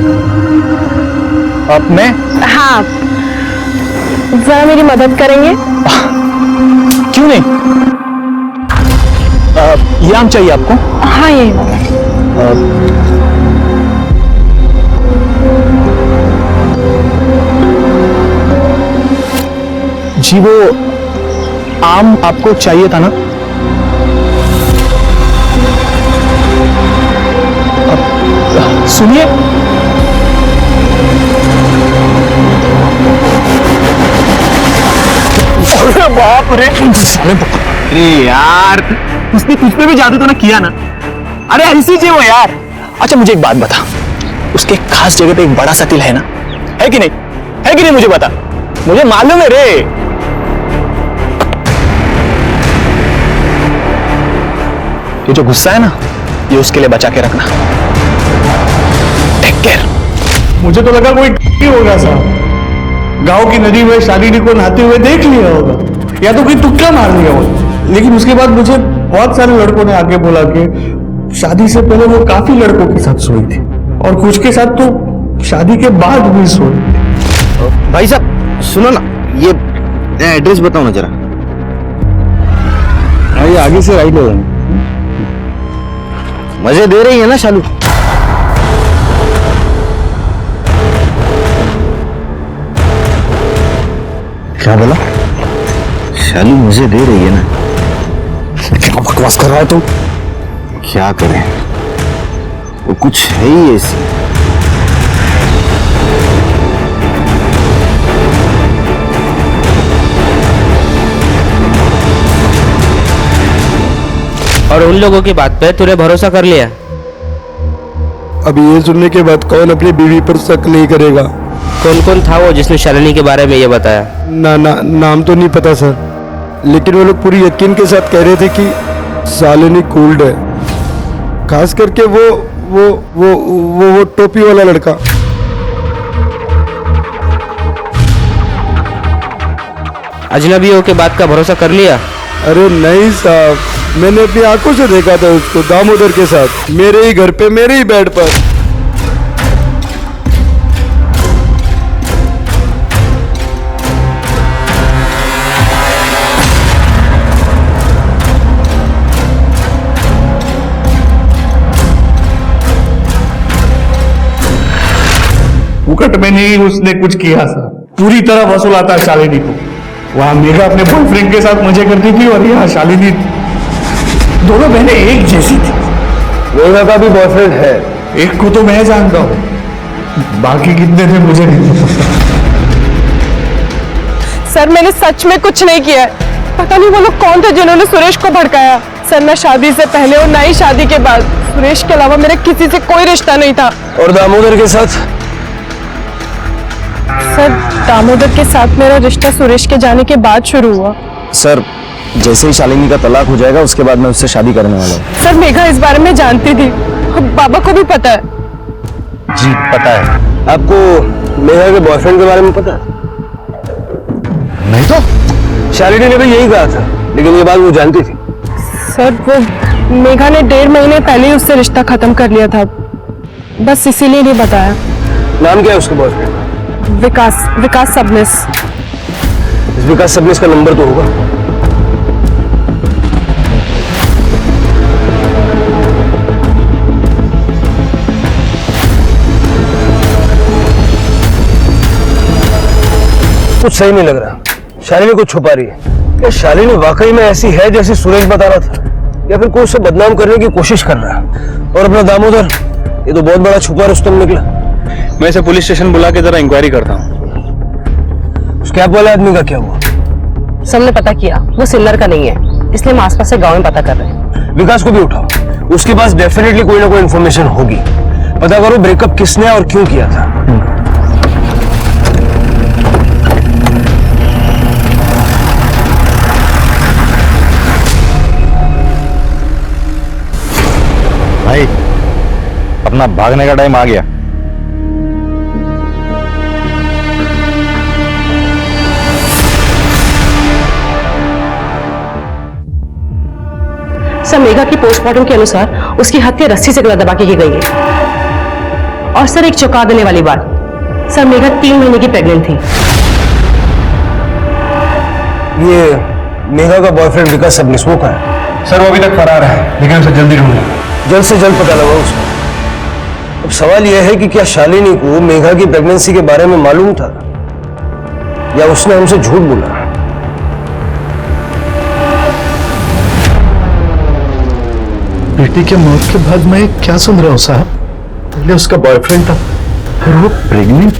अब मैं? हाँ, जरा मेरी मदद करेंगे? क्यों नहीं? ये आम चाहिए आपको? हाँ यही वाला। जी वो आम आपको चाहिए था ना? सुनिए, अरे बाप रे। अरे यार उसने तुझ पे भी जादू तो ना किया ना? अरे ऐसी जी वो यार। अच्छा मुझे एक बात बता, उसके खास जगह पे एक बड़ा सा तिल है ना? है कि नहीं? है कि नहीं? मुझे बता, मुझे मालूम है रे। ये जो गुस्सा है ना, ये उसके लिए बचा के रखना। Take care. मुझे तो लगा कोई होगा साहब, गांव की नदी में शालिनी को नहाते हुए देख लिया होगा, या तो कोई तुक्का मार लिया होगा। लेकिन उसके बाद मुझे बहुत सारे लड़कों ने आके बोला कि शादी से पहले वो काफी लड़कों के साथ सोई थी और कुछ के साथ तो शादी के बाद भी सोई थी। भाई साहब सुनो ना, ये एड्रेस बताओ ना जरा। ये आगे से राइट हो। मजे दे रही है ना शालू? क्या बोला? शालू मुझे दे रही है ना? क्या बकवास कर रहा है तू? क्या करें, वो कुछ है ही ऐसी। और उन लोगों की बात पे तूने भरोसा कर लिया। अब ये सुनने के बाद कौन अपनी बीवी पर शक नहीं करेगा? कौन कौन था वो जिसने शालिनी के बारे में ये बताया? नाम तो नहीं पता सर, लेकिन वो लोग पूरी यकीन के साथ कह रहे थे कि शालिनी कूल्ड है, खास करके वो टोपी वाला लड़का। अजनबियों के बात का भरोसा कर लिया? अरे नहीं साहब, मैंने अपनी आंखों से देखा था उसको दामोदर के साथ, मेरे ही घर पे, मेरे ही बेड पर। मुकट में नहीं उसने कुछ किया सर, पूरी तरह वसूलाता शालिनी को। वहां मेघा अपने बॉयफ्रेंड के साथ मजे करती थी और यहाँ शालिनी, दोनों बहनें एक जैसी थी। मेघा का भी बॉयफ्रेंड है? एक को तो मैं जानता हूँ, बाकी कितने थे मुझे नहीं पता। सर मैंने सच में कुछ नहीं किया है। पता नहीं वो लोग कौन थे जिन्होंने सुरेश को भड़काया। सर मैं शादी से पहले और ना ही शादी के बाद सुरेश के अलावा मेरे किसी से कोई रिश्ता नहीं था। और दामोदर के साथ? सर दामोदर के साथ मेरा रिश्ता सुरेश के जाने के बाद शुरू हुआ। सर जैसे ही शालिनी का तलाक हो जाएगा उसके बाद मैं उससे शादी करने वाला हूँ। सर मेघा इस बारे में जानती थी, बाबा को भी पता है। जी पता है। आपको मेघा के बॉयफ्रेंड के बारे में पता है? नहीं तो शालिनी ने भी यही कहा था, लेकिन ये बात वो जानती थी। सर वो मेघा ने 1.5 महीने पहले ही उससे रिश्ता खत्म कर लिया था, बस इसीलिए नहीं बताया। नाम क्या है उसके बॉयफ्रेंड? विकास सबनिस। इस विकास सबनिस का नंबर तो होगा। कुछ सही नहीं लग रहा, शालिनी कुछ छुपा रही है। क्या शालिनी वाकई में ऐसी है जैसे सुरेश बता रहा था, या फिर कोई उसे बदनाम करने की कोशिश कर रहा है? और अपना दामोदर, ये तो बहुत बड़ा छुपा रुस्तम निकला। मैं इसे पुलिस स्टेशन बुला के जरा इंक्वायरी करता हूँ। उस कैब वाले आदमी का क्या हुआ? सबने पता किया वो सिल्लर का नहीं है, इसलिए हम आसपास से गांव में पता कर रहे हैं। विकास को भी उठाओ, उसके पास डेफिनेटली कोई ना कोई इंफॉर्मेशन होगी। पता करो ब्रेकअप किसने और क्यों किया था। भाई अपना भागने का टाइम आ गया। सर मेघा की पोस्टमार्टम के अनुसार उसकी हत्या रस्सी से गला दबा के की गई है। और सर एक चौंका देने वाली बात, सर मेघा 3 महीने की प्रेग्नेंट थी। ये मेघा का बॉयफ्रेंड विकास सबनिस वो कहाँ है? सर वो अभी तक फरार है, लेकिन उसे जल्दी ढूंढना। जल्द से जल्द पता लगाओ उसको। अब सवाल यह है कि क्या शालिनी को मेघा की प्रेगनेंसी के बारे में मालूम था, या उसने हमसे झूठ बोला? बेटी के मौत के बाद मैं क्या सुन रहा हूँ साहब? पहले उसका बॉयफ्रेंड था, फिर वो प्रेग्नेंट।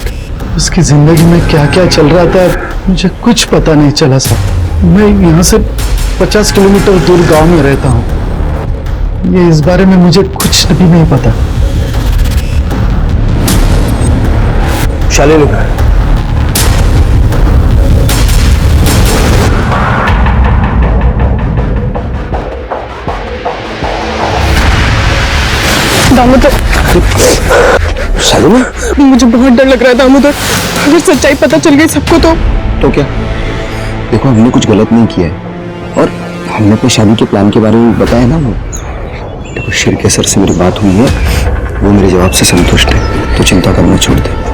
उसकी जिंदगी में क्या क्या चल रहा था मुझे कुछ पता नहीं चला साहब। मैं यहाँ से 50 किलोमीटर दूर गांव में रहता हूँ, ये इस बारे में मुझे कुछ भी नहीं पता। शालिनी कहाँ है? दामोदर, शालिनी मुझे बहुत डर लग रहा है दामोदर, अगर सच्चाई पता चल गई सबको तो क्या? देखो हमने कुछ गलत नहीं किया है, और हमने अपनी शादी के प्लान के बारे में बताया ना। वो देखो शिरके सर से मेरी बात हुई है, वो मेरे जवाब से संतुष्ट है, तो चिंता करना छोड़ दे।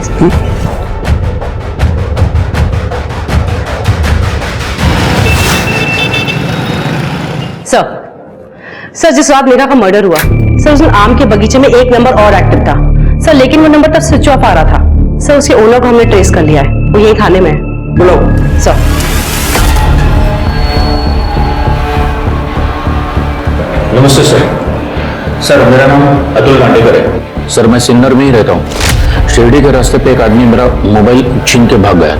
सर जिस रात मेघा का मर्डर हुआ, सर उस दिन आम के बगीचे में एक नंबर और एक्टिव था सर, लेकिन वो नंबर तब स्विच ऑफ आ रहा था सर। उसके ओनर को हमने ट्रेस कर लिया है, वो यही थाने में है। बुलाओ सर। नमस्ते सर। सर मेरा नाम अतुल गांडेकर है सर, मैं सिन्नर में ही रहता हूँ। शिरडी के रास्ते पे एक आदमी मेरा मोबाइल छीन के भाग गया।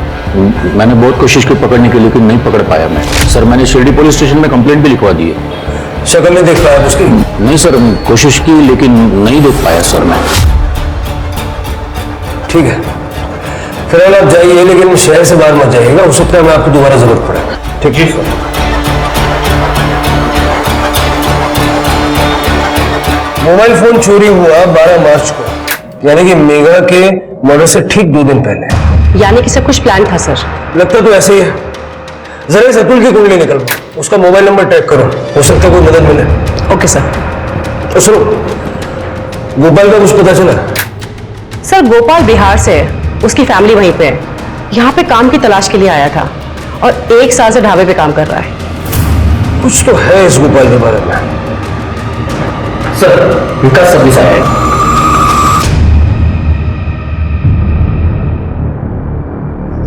मैंने बहुत कोशिश की पकड़ने की, लेकिन नहीं पकड़ पाया मैं। सर मैंने शिरडी पुलिस स्टेशन में कंप्लेंट भी लिखवा दी है। शक्ल नहीं देख पाया उसकी? नहीं सर, कोशिश की लेकिन नहीं देख पाया सर मैं। ठीक है, फिलहाल आप जाइए, लेकिन शहर से बाहर मत जाइएगा, हो सकता है मैं आपको दोबारा जरूरत पड़े। ठीक है। मोबाइल फोन चोरी हुआ 12 मार्च को, यानी कि मेघा के मर्डर से ठीक 2 दिन पहले। यानी कि सब कुछ प्लान था सर? लगता तो ऐसे ही है। जरा इस अतुल की कुंडली निकल, उसका मोबाइल नंबर ट्रैक करो, हो सकता है कोई मदद मिले। Okay sir. तो सुनो, गोपाल का कुछ पता चला? सर गोपाल बिहार से है, उसकी फैमिली वहीं पे है। यहाँ पे काम की तलाश के लिए आया था और 1 साल से ढाबे पे काम कर रहा है। कुछ तो है इस गोपाल के बारे में। सर, विकास सर्विस आया है।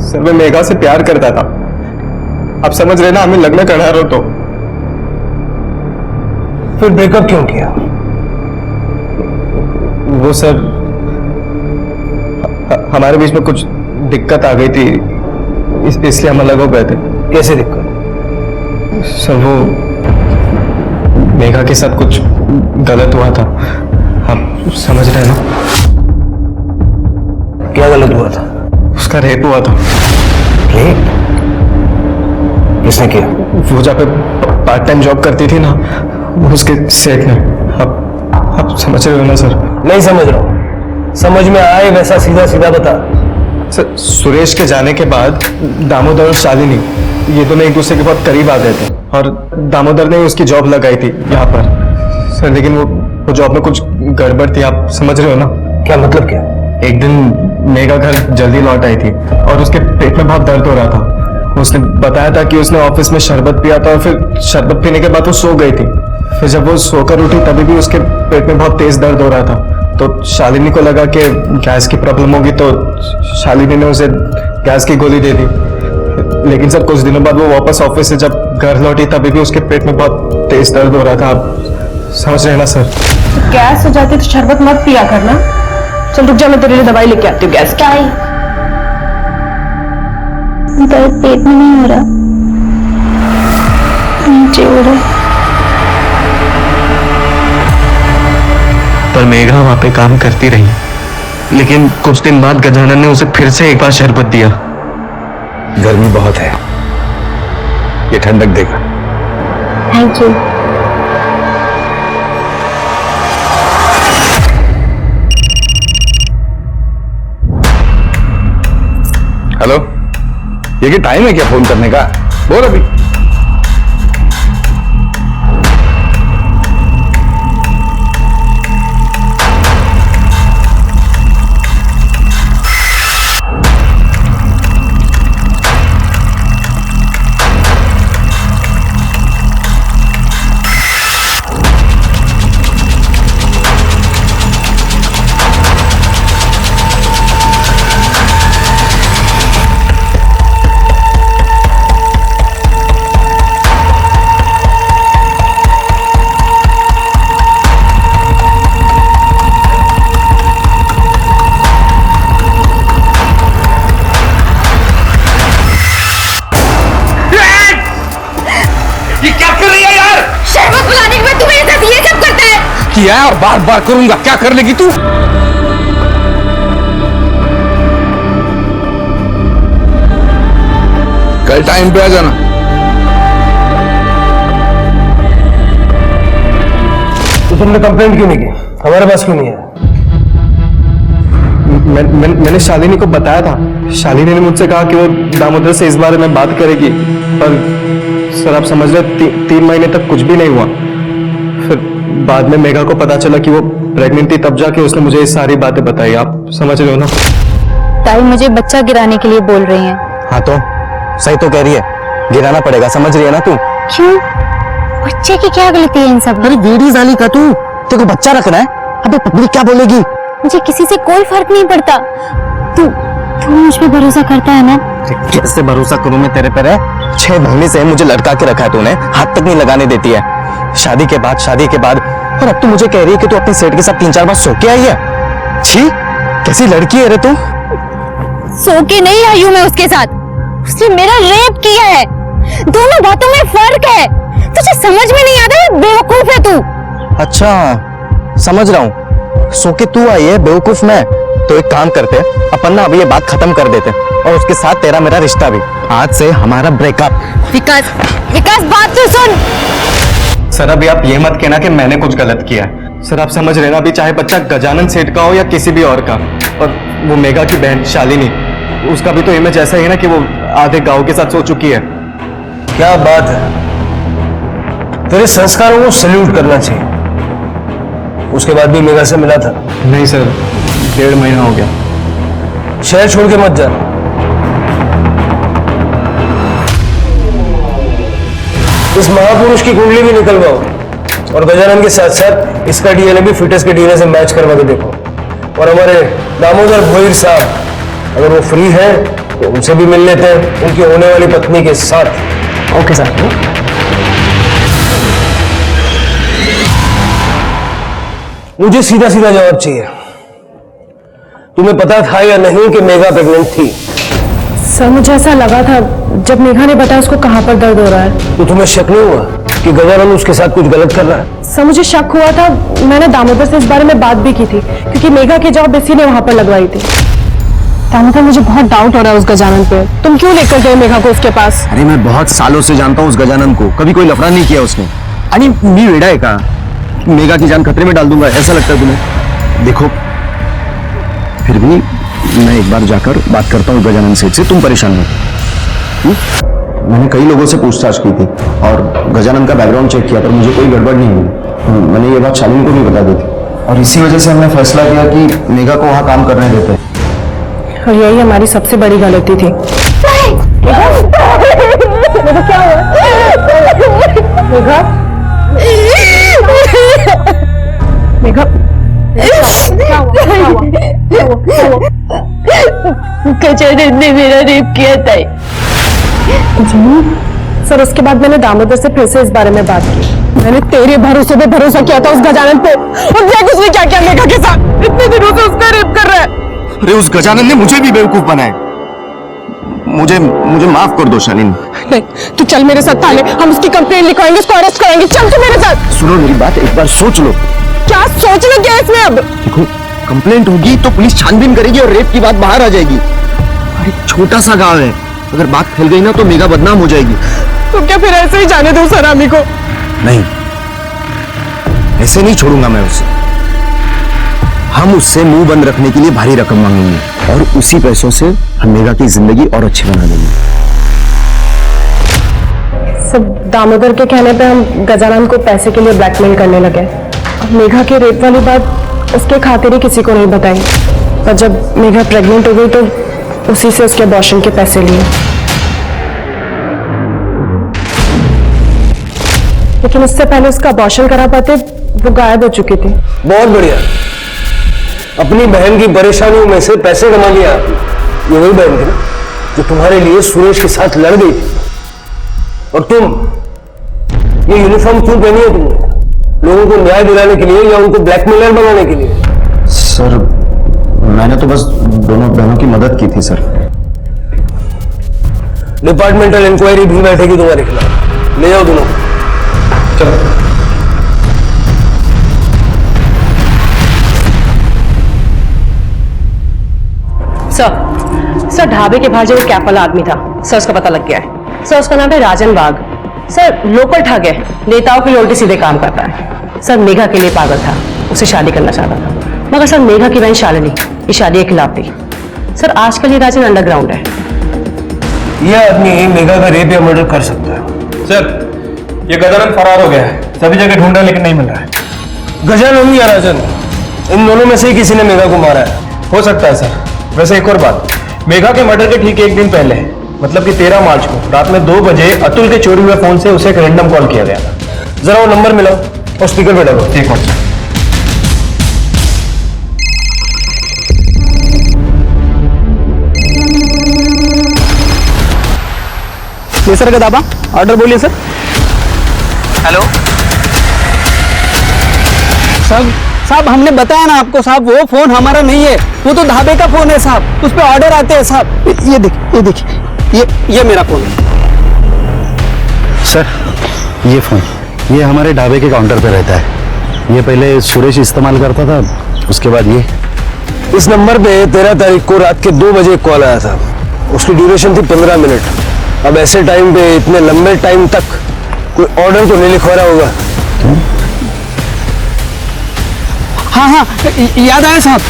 सर मैं मेघा से प्यार करता था, आप समझ रहे ना, हमें लग्न करा रहे हो तो। फिर ब्रेकअप क्यों किया? वो सर हमारे बीच में कुछ दिक्कत आ गई थी, इसलिए हम अलग हो गए थे। कैसे दिक्कत? सर वो मेघा के साथ कुछ गलत हुआ था, आप समझ रहे हैं ना? क्या गलत हुआ था? उसका रेप हुआ था। रेप? किसने किया? वो जहाँ पे पार्ट टाइम जॉब करती थी ना, उसके सेट में। आप समझ रहे हो ना सर? नहीं समझ रहा हूँ। समझ में आए वैसा सीधा सीधा बता। सर सुरेश के जाने के बाद दामोदर और शालिनी ये दोनों एक दूसरे के बहुत करीब आ गए थे और दामोदर ने उसकी जॉब लगाई थी यहाँ पर सर, लेकिन वो जॉब में कुछ गड़बड़ थी, आप समझ रहे हो ना? क्या मतलब क्या? एक दिन मेघा घर जल्दी लौट आई थी और उसके पेट में बहुत दर्द हो रहा था। उसने बताया था कि उसने ऑफिस में शरबत पिया था और फिर शरबत पीने के बाद वो सो गई थी। फिर जब वो सोकर उठी तभी भी उसके पेट में बहुत तेज दर्द हो रहा था। तो शालिनी को लगा कि गैस की प्रॉब्लम होगी, तो शालिनी ने उसे गैस की गोली दे दी। लेकिन सर कुछ दिनों बाद वो वापस ऑफिस से जब घर लौटी तभी भी उसके पेट में बहुत तेज दर्द हो रहा था, आप समझ रहे ना सर? गैस हो जाती तो शरबत मत पिया करना। चल रुक जा, मैं तेरे लिए दवाई लेके आती हूँ गैस की। दर्द पेट में नहीं हो रहा, नीचे हो रहा। पर मेघा वहां पे काम करती रही, लेकिन कुछ दिन बाद गजानन ने उसे फिर से एक बार शरबत दिया। गर्मी बहुत है, ये ठंडक देगा। Thank you. हेलो, ये क्या टाइम है क्या फोन करने का? बोल अभी। किया है और बार बार करूंगा, क्या कर लेगी तू? कल टाइम पे आ जाना। तो तुमने कंप्लेंट क्यों नहीं की? हमारे पास क्यों नहीं है? मैंने शालिनी को बताया था। शालिनी ने मुझसे कहा कि वो दामोदर से इस बारे में बात करेगी, पर सर आप समझ रहे 3 महीने तक कुछ भी नहीं हुआ। फिर बाद में मेघा को पता चला कि वो प्रेग्नेंट थी, तब जाके उसने मुझे ये सारी बातें बताई, आप समझ रहे हो ना? ताई मुझे बच्चा गिराने के लिए बोल रही हैं। हाँ तो सही तो कह रही है, गिराना पड़ेगा, समझ रही है ना तू? क्यों? बच्चे की क्या गलती है इन सब? अरे वेड़ी जाली का तू, तेरे को बच्चा रखना है? अबे पब्लिक क्या बोलेगी? मुझे किसी से कोई फर्क नहीं पड़ता। तू मुझ पे भरोसा करता है ना? कैसे भरोसा करूं मैं तेरे पर? 6 महीने से मुझे लटका के रखा है तूने, हाथ तक नहीं लगाने देती है। शादी के बाद और अब तू मुझे कह रही है कि तू अपने सेठ के साथ 3-4 बार सो के आई है। छी, कैसी लड़की है रे तू? सो के नहीं आई हूं मैं उसके साथ, उसने मेरा रेप किया है। दोनों बातों में फर्क है, तुझे समझ में नहीं आता? मैं बेवकूफ अच्छा समझ रहा हूँ। सो के तू आई है बेवकूफ मैं। तो एक काम करते हैं, अपन ना अभी ये बात खत्म कर देते हैं और उसके साथ तेरा मेरा रिश्ता भी। आज से हमारा ब्रेकअप। विकास, विकास बात तो सुन। सर अभी आप ये मत कहना कि मैंने कुछ गलत किया है। सर आप समझ रहे ना, अभी चाहे बच्चा गजानन सेठ का हो या किसी भी और का, और वो मेघा की बहन शालिनी, उसका भी तो इमेज ऐसा ही है ना कि वो आधे गांव के साथ सो चुकी है। क्या बात है, तेरे संस्कारों को सल्यूट करना चाहिए। उसके बाद भी मेघा से मिला था? नहीं सर, 1.5 महीना हो गया। शहर छोड़ के मत जा। इस महापुरुष की कुंडली भी निकलवाओ और गजानन के साथ साथ इसका डीएनए भी फिटनेस के डीएनए से मैच करवा के देखो। और हमारे दामोदर भोईर साहब अगर वो फ्री है तो उनसे भी मिल लेते हैं, उनकी होने वाली पत्नी के साथ। Okay sir. मुझे सीधा सीधा जवाब चाहिए। तुम्हें पता था या नहीं कि मेघा प्रेग्नेंट थी? सर मुझे ऐसा लगा था जब मेघा ने बताया उसको कहाँ पर दर्द हो रहा है। तो तुम्हें शक नहीं हुआ कि गजानन उसके साथ कुछ गलत कर रहा है? सर मुझे शक हुआ था, मैंने दामोदर से इस बारे में बात भी की थी क्योंकि मेघा की जॉब इसी ने वहां पर लगवाई थी। दामोदर मुझे बहुत डाउट हो रहा है उस गजानन पे। तुम क्यों लेकर गए मेघा को उसके पास? अरे मैं बहुत सालों से जानता हूँ उस गजानन को, कभी कोई लफड़ा नहीं किया उसने। अरे मी वेड़ा है का मेघा की जान खतरे में डाल दूंगा, ऐसा लगता है तुम्हें? देखो फिर भी मैं एक बार जाकर बात करता हूँ गजानन सेठ से, तुम परेशान मत। मैंने कई लोगों से पूछताछ की थी और गजानन का बैकग्राउंड चेक किया पर मुझे कोई गड़बड़ नहीं मिली। मैंने ये बात शालिनी को भी बता दी थी और इसी वजह से हमने फैसला किया कि मेघा को वहाँ काम करने देते हैं। और यही हमारी सबसे बड़ी गलती थी। क्या हुआ? मेघा गजानन ने मेरा रेप किया था। सर उसके बाद मैंने दामोदर से फिर से इस बारे में बात की। मैंने तेरे भरोसे पे भरोसा किया था उस गजानन पे, और देख उसने क्या किया मेघा के साथ। इतने दिनों से उसका रेप कर रहा है। अरे उस गजानन ने मुझे भी बेवकूफ बनाया। मुझे माफ कर दो शालिनी। नहीं तू चल मेरे साथ थाने, हम उसकी कंप्लेंट लिखवाएंगे, उसको अरेस्ट कराएंगे। चल तू मेरे साथ। सुनो मेरी बात, एक बार सोच लो। क्या सोचना क्या है इसमें? अब देखो कंप्लेंट होगी तो पुलिस छानबीन करेगी और रेप की बात बाहर आ जाएगी। अरे छोटा सा गांव है, अगर बात फैल गई ना तो मेघा बदनाम हो जाएगी। तो क्या फिर ऐसे ही जाने दो सरामी को? नहीं, ऐसे नहीं छोड़ूंगा मैं उसे। हम उससे मुंह बंद रखने के लिए भारी रकम मांगेंगे और उसी पैसों से हम मेघा की जिंदगी और अच्छी बना देंगे। सब दामोदर के कहने पे हम गजानन को पैसे के लिए ब्लैकमेल करने लगे। अब मेघा के रेप वाली बात उसके खातिर ही किसी को नहीं बताई, पर जब मेघा प्रेग्नेंट हो गई तो उसी से उसके अबॉर्शन के पैसे लिए। लेकिन इससे पहले उसका अबॉर्शन करा पाते वो गायब हो चुकी थी। बहुत बढ़िया, अपनी बहन की परेशानियों में से पैसे कमा लिया। ये वही बहन थी ना जो तुम्हारे लिए सुरेश के साथ लड़ गई थी। और तुम ये यूनिफॉर्म क्यों पहनी है तुमने? लोगों को न्याय दिलाने के लिए या उनको ब्लैकमेलर बनाने के लिए? सर मैंने तो बस दोनों बहनों की मदद की थी सर। डिपार्टमेंटल इंक्वायरी भी बैठेगी तुम्हारे खिलाफ, ले जाओ दोनों। चलो। सर ढाबे के बाहर जो कैप वाला आदमी था, सर उसका पता लग गया है। सर उसका नाम है राजन बाग। सर लोकल ठग है, नेताओं के लिए उल्टे सीधे काम करता है। सर मेघा के लिए पागल था, उसे शादी करना चाहता था, मगर सर मेघा की बहन शालिनी इस शादी के खिलाफ थी। सर आजकल ये राजन अंडरग्राउंड है। यह आदमी मेघा का रेप या मर्डर कर सकता है। सर ये गजानन फरार हो गया है, सभी जगह ढूंढा लेकिन नहीं मिल रहा है। गजानन या राजन, इन दोनों में से ही किसी ने मेघा को मारा है। हो सकता है सर। वैसे एक और बात, मेघा के मर्डर के ठीक एक दिन पहले, मतलब कि 13 मार्च को रात में 2 बजे अतुल के चोरी हुए फोन से उसे एक रैंडम कॉल किया गया था। जरा वो नंबर मिलाओ और स्पीकर पे डालो। एक मिनट। ये सर गदाबा ऑर्डर बोलिए सर। हेलो साहब हमने बताया ना आपको साहब, वो फोन हमारा नहीं है, वो तो ढाबे का फोन है साहब, उस पे ऑर्डर आते हैं साहब। ये देखिए ये मेरा फोन है सर। ये फोन ये हमारे ढाबे के काउंटर पे रहता है। ये पहले सुरेश इस्तेमाल करता था, उसके बाद ये। इस नंबर पे 13 तारीख को रात के 2 बजे कॉल आया था। उसकी ड्यूरेशन थी 15 मिनट। अब ऐसे टाइम पे इतने लंबे टाइम तक कोई ऑर्डर तो नहीं लिखवा रहा होगा। हाँ हाँ, याद आया साहब,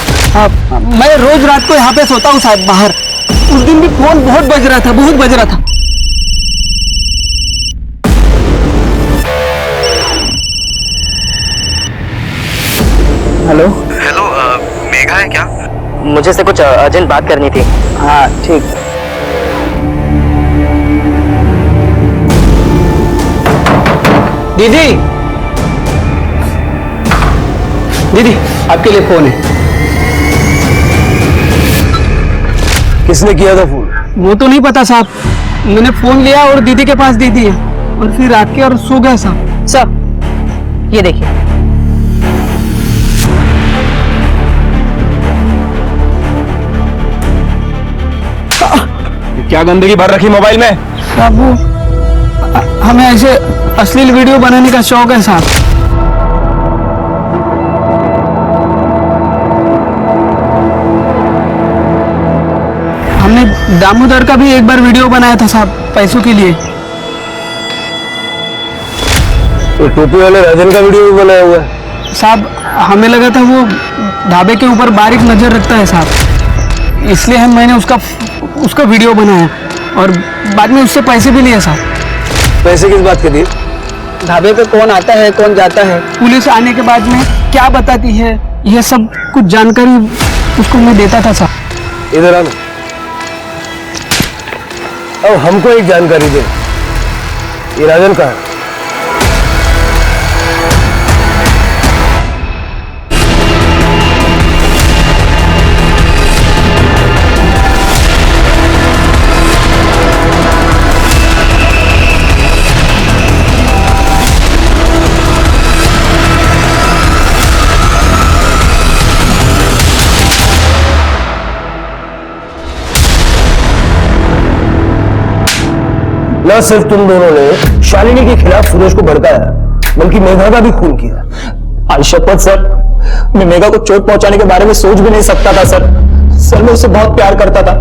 मैं रोज रात को यहाँ पे सोता हूँ साहब बाहर। उस दिन भी फोन बहुत बज रहा था, बहुत बज रहा था। हेलो हेलो, मेघा है क्या? मुझे से कुछ अर्जेंट बात करनी थी। हाँ ठीक। दीदी, दीदी आपके लिए फोन है। किसने किया था फोन? वो तो नहीं पता साहब, मैंने फोन लिया और दीदी के पास दे दिया और फिर रात के और सो गया साहब। सर ये देखिए। क्या गंदगी भर रखी मोबाइल में? साहब वो हमें ऐसे अश्लील वीडियो बनाने का शौक है साहब। हमने दामोदर का भी एक बार वीडियो बनाया था साहब, पैसों के लिए। तो टोपी वाले राजन का वीडियो भी बनाया हुआ है साहब। हमें लगा था वो ढाबे के ऊपर बारीक नजर रखता है साहब, इसलिए मैंने उसका वीडियो बनाया और बाद में उससे पैसे भी लिए साहब। पैसे किस बात के दिए? ढाबे पे कौन आता है कौन जाता है, पुलिस आने के बाद में क्या बताती है, यह सब कुछ जानकारी उसको मैं देता था साहब। इधर आना। अब हमको एक जानकारी दे, ये राजन कहाँ है? न सिर्फ तुम दोनों ने शालिनी के खिलाफ सुरेश को भड़काया, बल्कि मेघा का भी खून किया। आज शपथ सर, मैं मेघा को चोट पहुंचाने के बारे में सोच भी नहीं सकता था सर। सर मैं उससे बहुत प्यार करता था।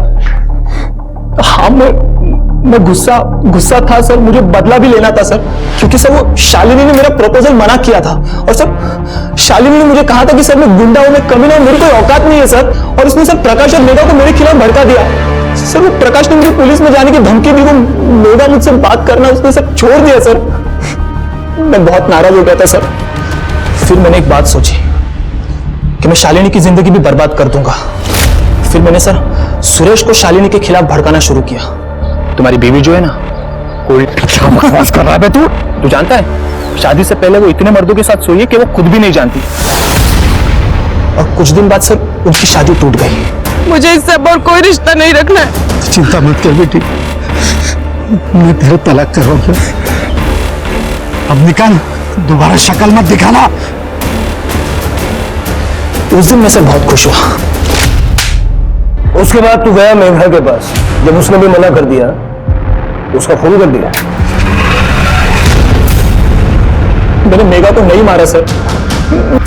हाँ मैं गुस्सा था सर, मुझे बदला भी लेना था सर, क्योंकि सर वो शालिनी ने मेरा प्रपोजल मना किया था। और सर शालिनी ने मुझे कहा था कि सर मैं गुंडा हूं, मैं कमीना हूं, मेरी कोई औकात नहीं है सर। और उसने सर प्रकाश और मेघा को मेरे खिलाफ भड़का दिया। सर वो प्रकाश ने मुझे पुलिस में जाने की धमकी दी, वो मेघा मुझसे बात करना उसने सब छोड़ दिया सर। मैं बहुत नाराज हो गया था सर। फिर मैंने एक बात सोची कि मैं शालिनी की जिंदगी भी बर्बाद कर दूंगा। फिर मैंने सर सुरेश को शालिनी के खिलाफ भड़काना शुरू किया। तुम्हारी बीवी जो है ना, कोई क्या बकवास कर रहा है तू जानता है शादी से पहले वो इतने मर्दों के साथ सोई है कि वो खुद भी नहीं जानती। और कुछ दिन बाद सर उनकी शादी टूट गई। मुझे इससे अब और कोई रिश्ता नहीं रखना है। चिंता मत कर बेटी, मैं तेरा तलाक करवाऊंगा। अब निकाल, दोबारा शक्ल मत दिखाना। उस दिन मैं सर बहुत खुश हुआ। उसके बाद तू गया मेघा के पास, जब उसने भी मना कर दिया उसका खून कर दिया। मैंने मेघा को नहीं मारा सर,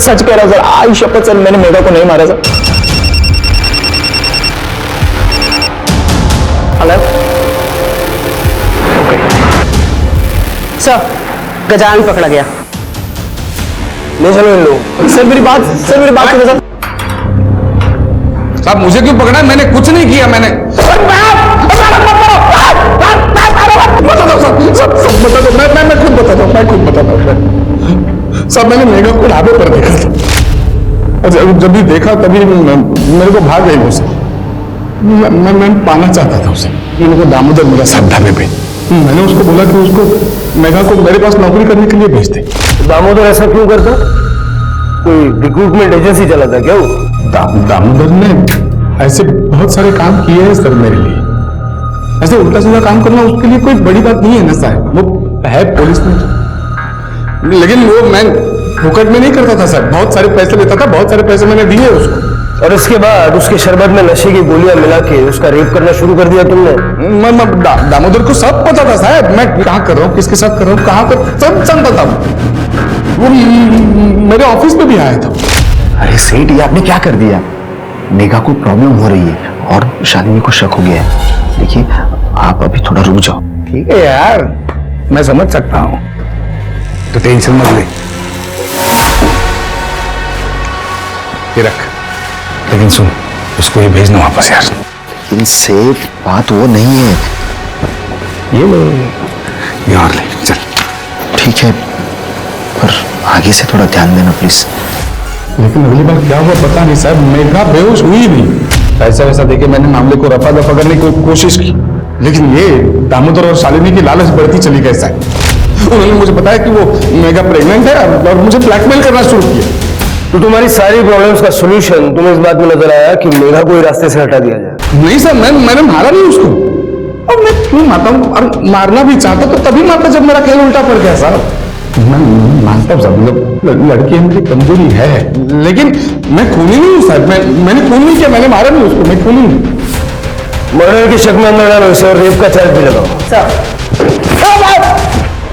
सच कह रहा हूं सर, आई शपथ सर, मैंने मेघा को नहीं मारा सर। हेलो सर, गजानन पकड़ा गया। ले चलो इन लोग। सर मेरी बात सुनो सर। साहब मुझे क्यों पकड़ा? मैंने कुछ नहीं किया। मैंने मैं खुद बताता हूँ। साहब मैंने मेघा को ढाबे पर देखा था, जब भी देखा तभी मेरे को भाग गई मुझसे। मैं पाना चाहता था उसे। मेरे को दामोदर मेरा साथ ढाबे पे, मैंने उसको बोला कि उसको मेघा को मेरे पास नौकरी करने के लिए भेज दे। दामोदर ऐसा क्यों करता? कोई रिक्रूटमेंट एजेंसी चलाता क्या वो? दामोदर ने ऐसे बहुत सारे काम किए हैं सर मेरे लिए। ऐसे उल्टा सीधा काम करना उसके लिए कोई बड़ी बात नहीं है ना साहब। वो है पुलिस में, लेकिन वो मैं फुकट में नहीं करता था सर, बहुत सारे पैसे लेता था, बहुत सारे पैसे मैंने दिए उसको। और इसके बाद उसके शरबत में नशे की गोलियां मिला के उसका रेप करना शुरू कर दिया तुमने? दामोदर को सब पता था साहब, मैं कहाँ कर रहा हूँ, किसके साथ कर रहा हूँ, कहाँ कर, सब जानता था। वो मेरे ऑफिस में भी आया था। अरे सेठ, ये आपने क्या कर दिया? मेघा को प्रॉब्लम हो रही है और शालिनी को शक हो गया है। देखिए, आप अभी थोड़ा रुक जाओ। ठीक है यार, मैं समझ सकता हूँ, तो टेंशन मत ले। ये रख, लेकिन सुन, उसको ये भेजना वापस यार। लेकिन सेठ, बात वो नहीं है। ये लो, ये और ले, चल। ठीक है, पर आगे से थोड़ा ध्यान देना प्लीज। लेकिन अगली बार क्या हुआ पता नहीं साहब, मेघा बेहोश हुई नहीं। पैसा वैसा देके मैंने मामले को रफा दफा करने की कोशिश की, लेकिन ये दामोदर और शालिनी की लालच बढ़ती चली गई साहब। उन्होंने मुझे बताया कि वो मेघा प्रेग्नेंट है और मुझे ब्लैकमेल करना शुरू किया। तो तुम्हारी सारी प्रॉब्लम्स का सॉल्यूशन तुम्हें इस बात में नजर आया कि मेघा को रास्ते से हटा दिया जाए? नहीं सर, मैंने मारा नहीं उसको। और मैं क्यों मारता हूँ? और मारना भी चाहता तो तभी मारता जब मेरा खेल उल्टा पड़ गया साहब। मैं मानता हूँ सब लड़की मेरी कमजोरी है, लेकिन मैं खूनी नहीं हूँ साहब। मैंने खून नहीं किया, मैंने मारा नहीं उसको, मैं खूनी नहीं। मर्डर के शक में अंदर डालो इसे और रेप का चार्ज भी लगाओ।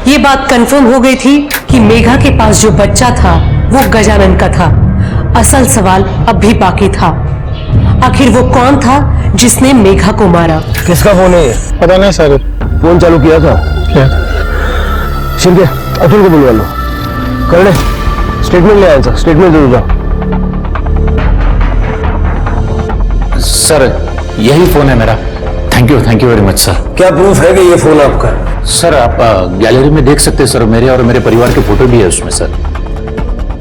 ये बात कंफर्म हो गई थी कि मेघा के पास जो बच्चा था वो गजानन का था। असल सवाल अब भी बाकी था, आखिर वो कौन था जिसने मेघा को मारा? किसका फोन है? पता नहीं सर। फोन चालू किया था क्या? शिंदे, अतुल को बुलवा लो। कर ले, स्टेटमेंट ले आया था, स्टेटमेंट दे दो। सर, यही फोन है मेरा। Thank you very much sir. क्या प्रूफ है कि ये फोन आपका है? सर, आप गैलरी में देख सकते हैं सर, मेरे और मेरे परिवार के फोटो भी है उसमें सर।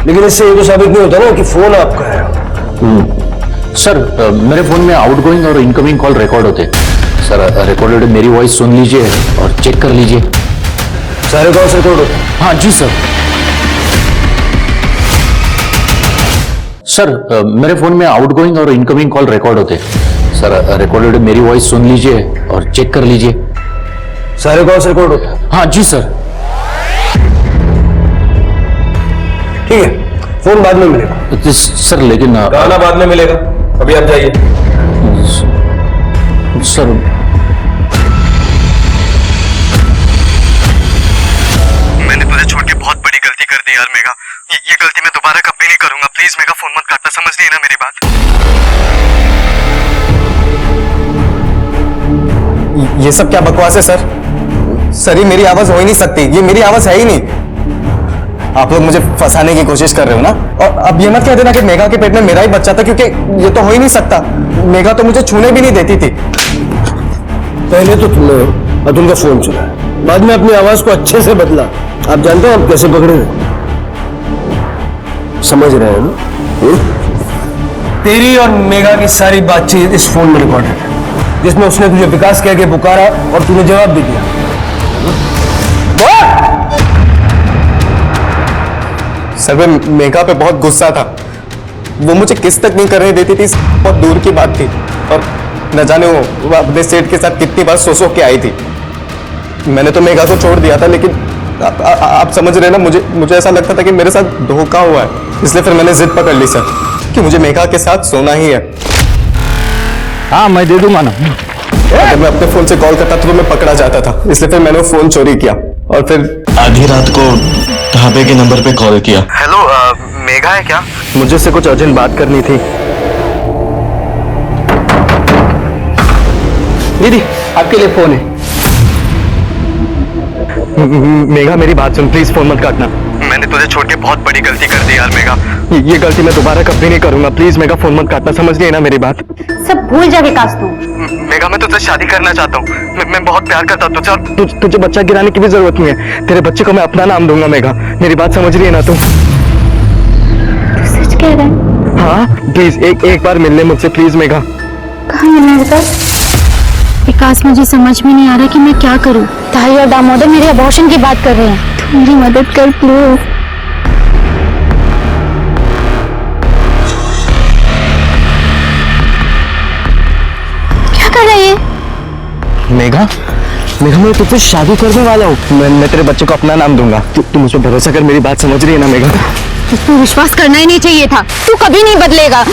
लेकिन इससे ये तो साबित नहीं होता ना कि फोन आपका है। सर, मेरे फोन में आउटगोइंग और इनकमिंग कॉल रिकॉर्ड होते हैं सर। रिकॉर्डेड मेरी वॉइस सुन लीजिए और चेक कर लीजिए। सारे कॉल्स रिकॉर्ड होते हैं? हाँ जी सर। सर, मेरे फोन में आउटगोइंग और इनकमिंग कॉल रिकॉर्ड होते हैं सर। रिकॉर्डेड मेरी वॉइस सुन लीजिए और चेक कर लीजिए। सारे कॉल्स रिकॉर्ड होते हैं? हाँ जी सर। ठीक है, फोन बाद में मिलेगा। सर लेकिन गाना बाद में मिलेगा, अभी आप जाइए। सर, मैंने तुझे छोड़ के बहुत बड़ी गलती कर दी यार मेघा। ये गलती मैं दोबारा कभी नहीं करूंगा। प्लीज मेघा, फोन मत काटना, समझ रही है ना मेरी बात? ये सब क्या बकवास है सर? सर, ये मेरी आवाज हो ही नहीं सकती, ये मेरी आवाज है ही नहीं। आप लोग मुझे फंसाने की कोशिश कर रहे हो ना? और अब ये मत कह देना कि मेघा के पेट में मेरा ही बच्चा था, क्योंकि ये तो हो ही नहीं सकता। मेघा तो मुझे छूने भी नहीं देती थी। पहले तो तुमने अतुल का फोन चुना, बाद में अपनी आवाज को अच्छे से बदला। आप जानते हैं आप कैसे पकड़े? समझ रहे हैं ना? तेरी और मेघा की सारी बातचीत इस फोन में रिकॉर्ड है, जिसमें उसने तुझे विकास कह के पुकारा और तूने जवाब भी दिया। सर, मैं मेघा पे बहुत गुस्सा था। वो मुझे किस तक नहीं करने देती थी, बहुत दूर की बात थी। और न जाने वो अपने सेठ के साथ कितनी बार सो के आई थी। मैंने तो मेघा को छोड़ दिया था, लेकिन आप समझ रहे ना, मुझे ऐसा लगता था कि मेरे साथ धोखा हुआ है। इसलिए फिर मैंने जिद पकड़ ली सर कि मुझे मेघा के साथ सोना ही है। हाँ, मैं दे दूंगा ना। अगर मैं अपने फोन से कॉल करता तो मैं पकड़ा जाता था, इसलिए फिर मैंने वो फोन चोरी किया और फिर आधी रात को ढाबे के नंबर पे कॉल किया। हेलो, मेघा है क्या? मुझे से कुछ अर्जेंट बात करनी थी। दीदी, आपके लिए फोन है। मेघा, मेरी बात सुन, प्लीज फोन मत काटना। मैंने तुझे छोड़ के बहुत बड़ी गलती कर दी यार मेघा। ये गलती मैं दोबारा कभी नहीं करूंगा। प्लीज मेघा, फोन मत काटना, समझ रही है ना मेरी बात? सब भूल जा विकास तू। मेघा, मैं तुझसे शादी करना चाहता हूँ। मैं बहुत प्यार करता हूँ तुझसे। तुझे बच्चा गिराने की भी जरूरत नहीं है। तेरे बच्चे को मैं अपना नाम दूंगा मेघा। मेरी बात समझ रही है ना तू? सच कह रहा है? हाँ प्लीज, एक बार मिलने मुझसे प्लीज मेघा। कहाँ मिलना है विकास? विकास, मुझे समझ में नहीं आ रहा कि मैं क्या करूं। ताई और दामोदर मेरे अबॉर्शन की बात कर रहे हैं, तू मेरी मदद कर प्लीज। क्या कर रही है? मेघा, मैं तुझसे शादी करने वाला हूँ। मैं तेरे बच्चे को अपना नाम दूंगा। तू मुझ पर भरोसा कर, मेरी बात समझ रही है ना मेघा? तू विश्वास करना ही नहीं चाहिए था, तू कभी नहीं बदलेगा।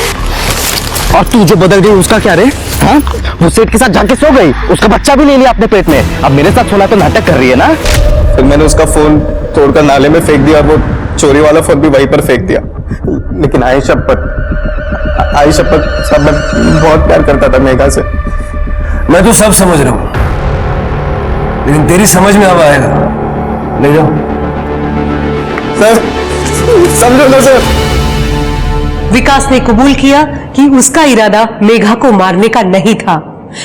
और तू जो बदल गई उसका क्या रे? हाँ, वो सेठ के साथ जाके सो गई, उसका बच्चा भी ले लिया अपने पेट में। अब मेरे साथ सोना तो नाटक कर रही है ना? फिर मैंने उसका फोन तोड़कर नाले में फेंक दिया और वो चोरी वाला फोन भी वहीं पर फेंक दिया। लेकिन आई शपथ साहब, मैं बहुत प्यार करता था मेघा से। मैं तो सब समझ रहा हूं, लेकिन तेरी समझ में अब आएगा। ले जाओ सर, समझो ना सर। विकास ने कबूल किया कि उसका इरादा मेघा को मारने का नहीं था,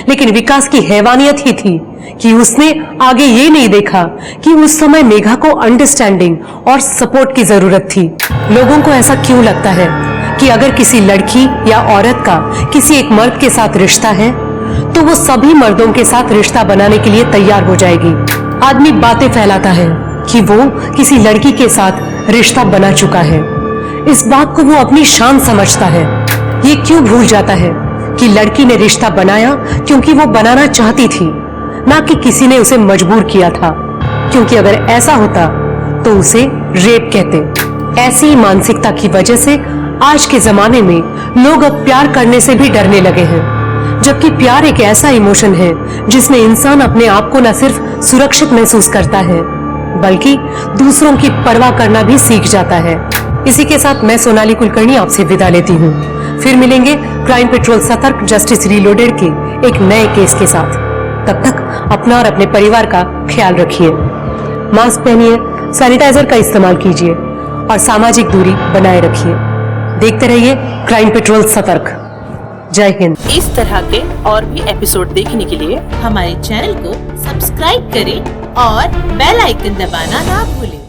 लेकिन विकास की हैवानियत ही थी कि उसने आगे ये नहीं देखा कि उस समय मेघा को अंडरस्टैंडिंग और सपोर्ट की जरूरत थी। लोगों को ऐसा क्यों लगता है कि अगर किसी लड़की या औरत का किसी एक मर्द के साथ रिश्ता है तो वो सभी मर्दों के साथ रिश्ता बनाने के लिए तैयार हो जाएगी। आदमी बातें फैलाता है कि वो किसी लड़की के साथ रिश्ता बना चुका है। इस बात को वो अपनी शान समझता है। ये क्यों भूल जाता है कि लड़की ने रिश्ता बनाया क्योंकि वो बनाना चाहती थी, ना कि किसी ने उसे मजबूर किया था। क्योंकि अगर ऐसा होता तो उसे रेप कहते। ऐसी मानसिकता की वजह से आज के जमाने में लोग अब प्यार करने से भी डरने लगे हैं, जबकि प्यार एक ऐसा इमोशन है जिसमें इंसान अपने आप को न सिर्फ सुरक्षित महसूस करता है बल्कि दूसरों की परवाह करना भी सीख जाता है। इसी के साथ मैं सोनाली कुलकर्णी आपसे विदा लेती हूँ। फिर मिलेंगे क्राइम पेट्रोल सतर्क जस्टिस रीलोडेड के एक नए केस के साथ। तब तक अपना और अपने परिवार का ख्याल रखिए, मास्क पहनिए, सैनिटाइजर का इस्तेमाल कीजिए और सामाजिक दूरी बनाए रखिए। देखते रहिए क्राइम पेट्रोल सतर्क। जय हिंद। इस तरह के और भी एपिसोड देखने के लिए हमारे चैनल को सब्सक्राइब करें और बेल आइकन दबाना ना भूलें।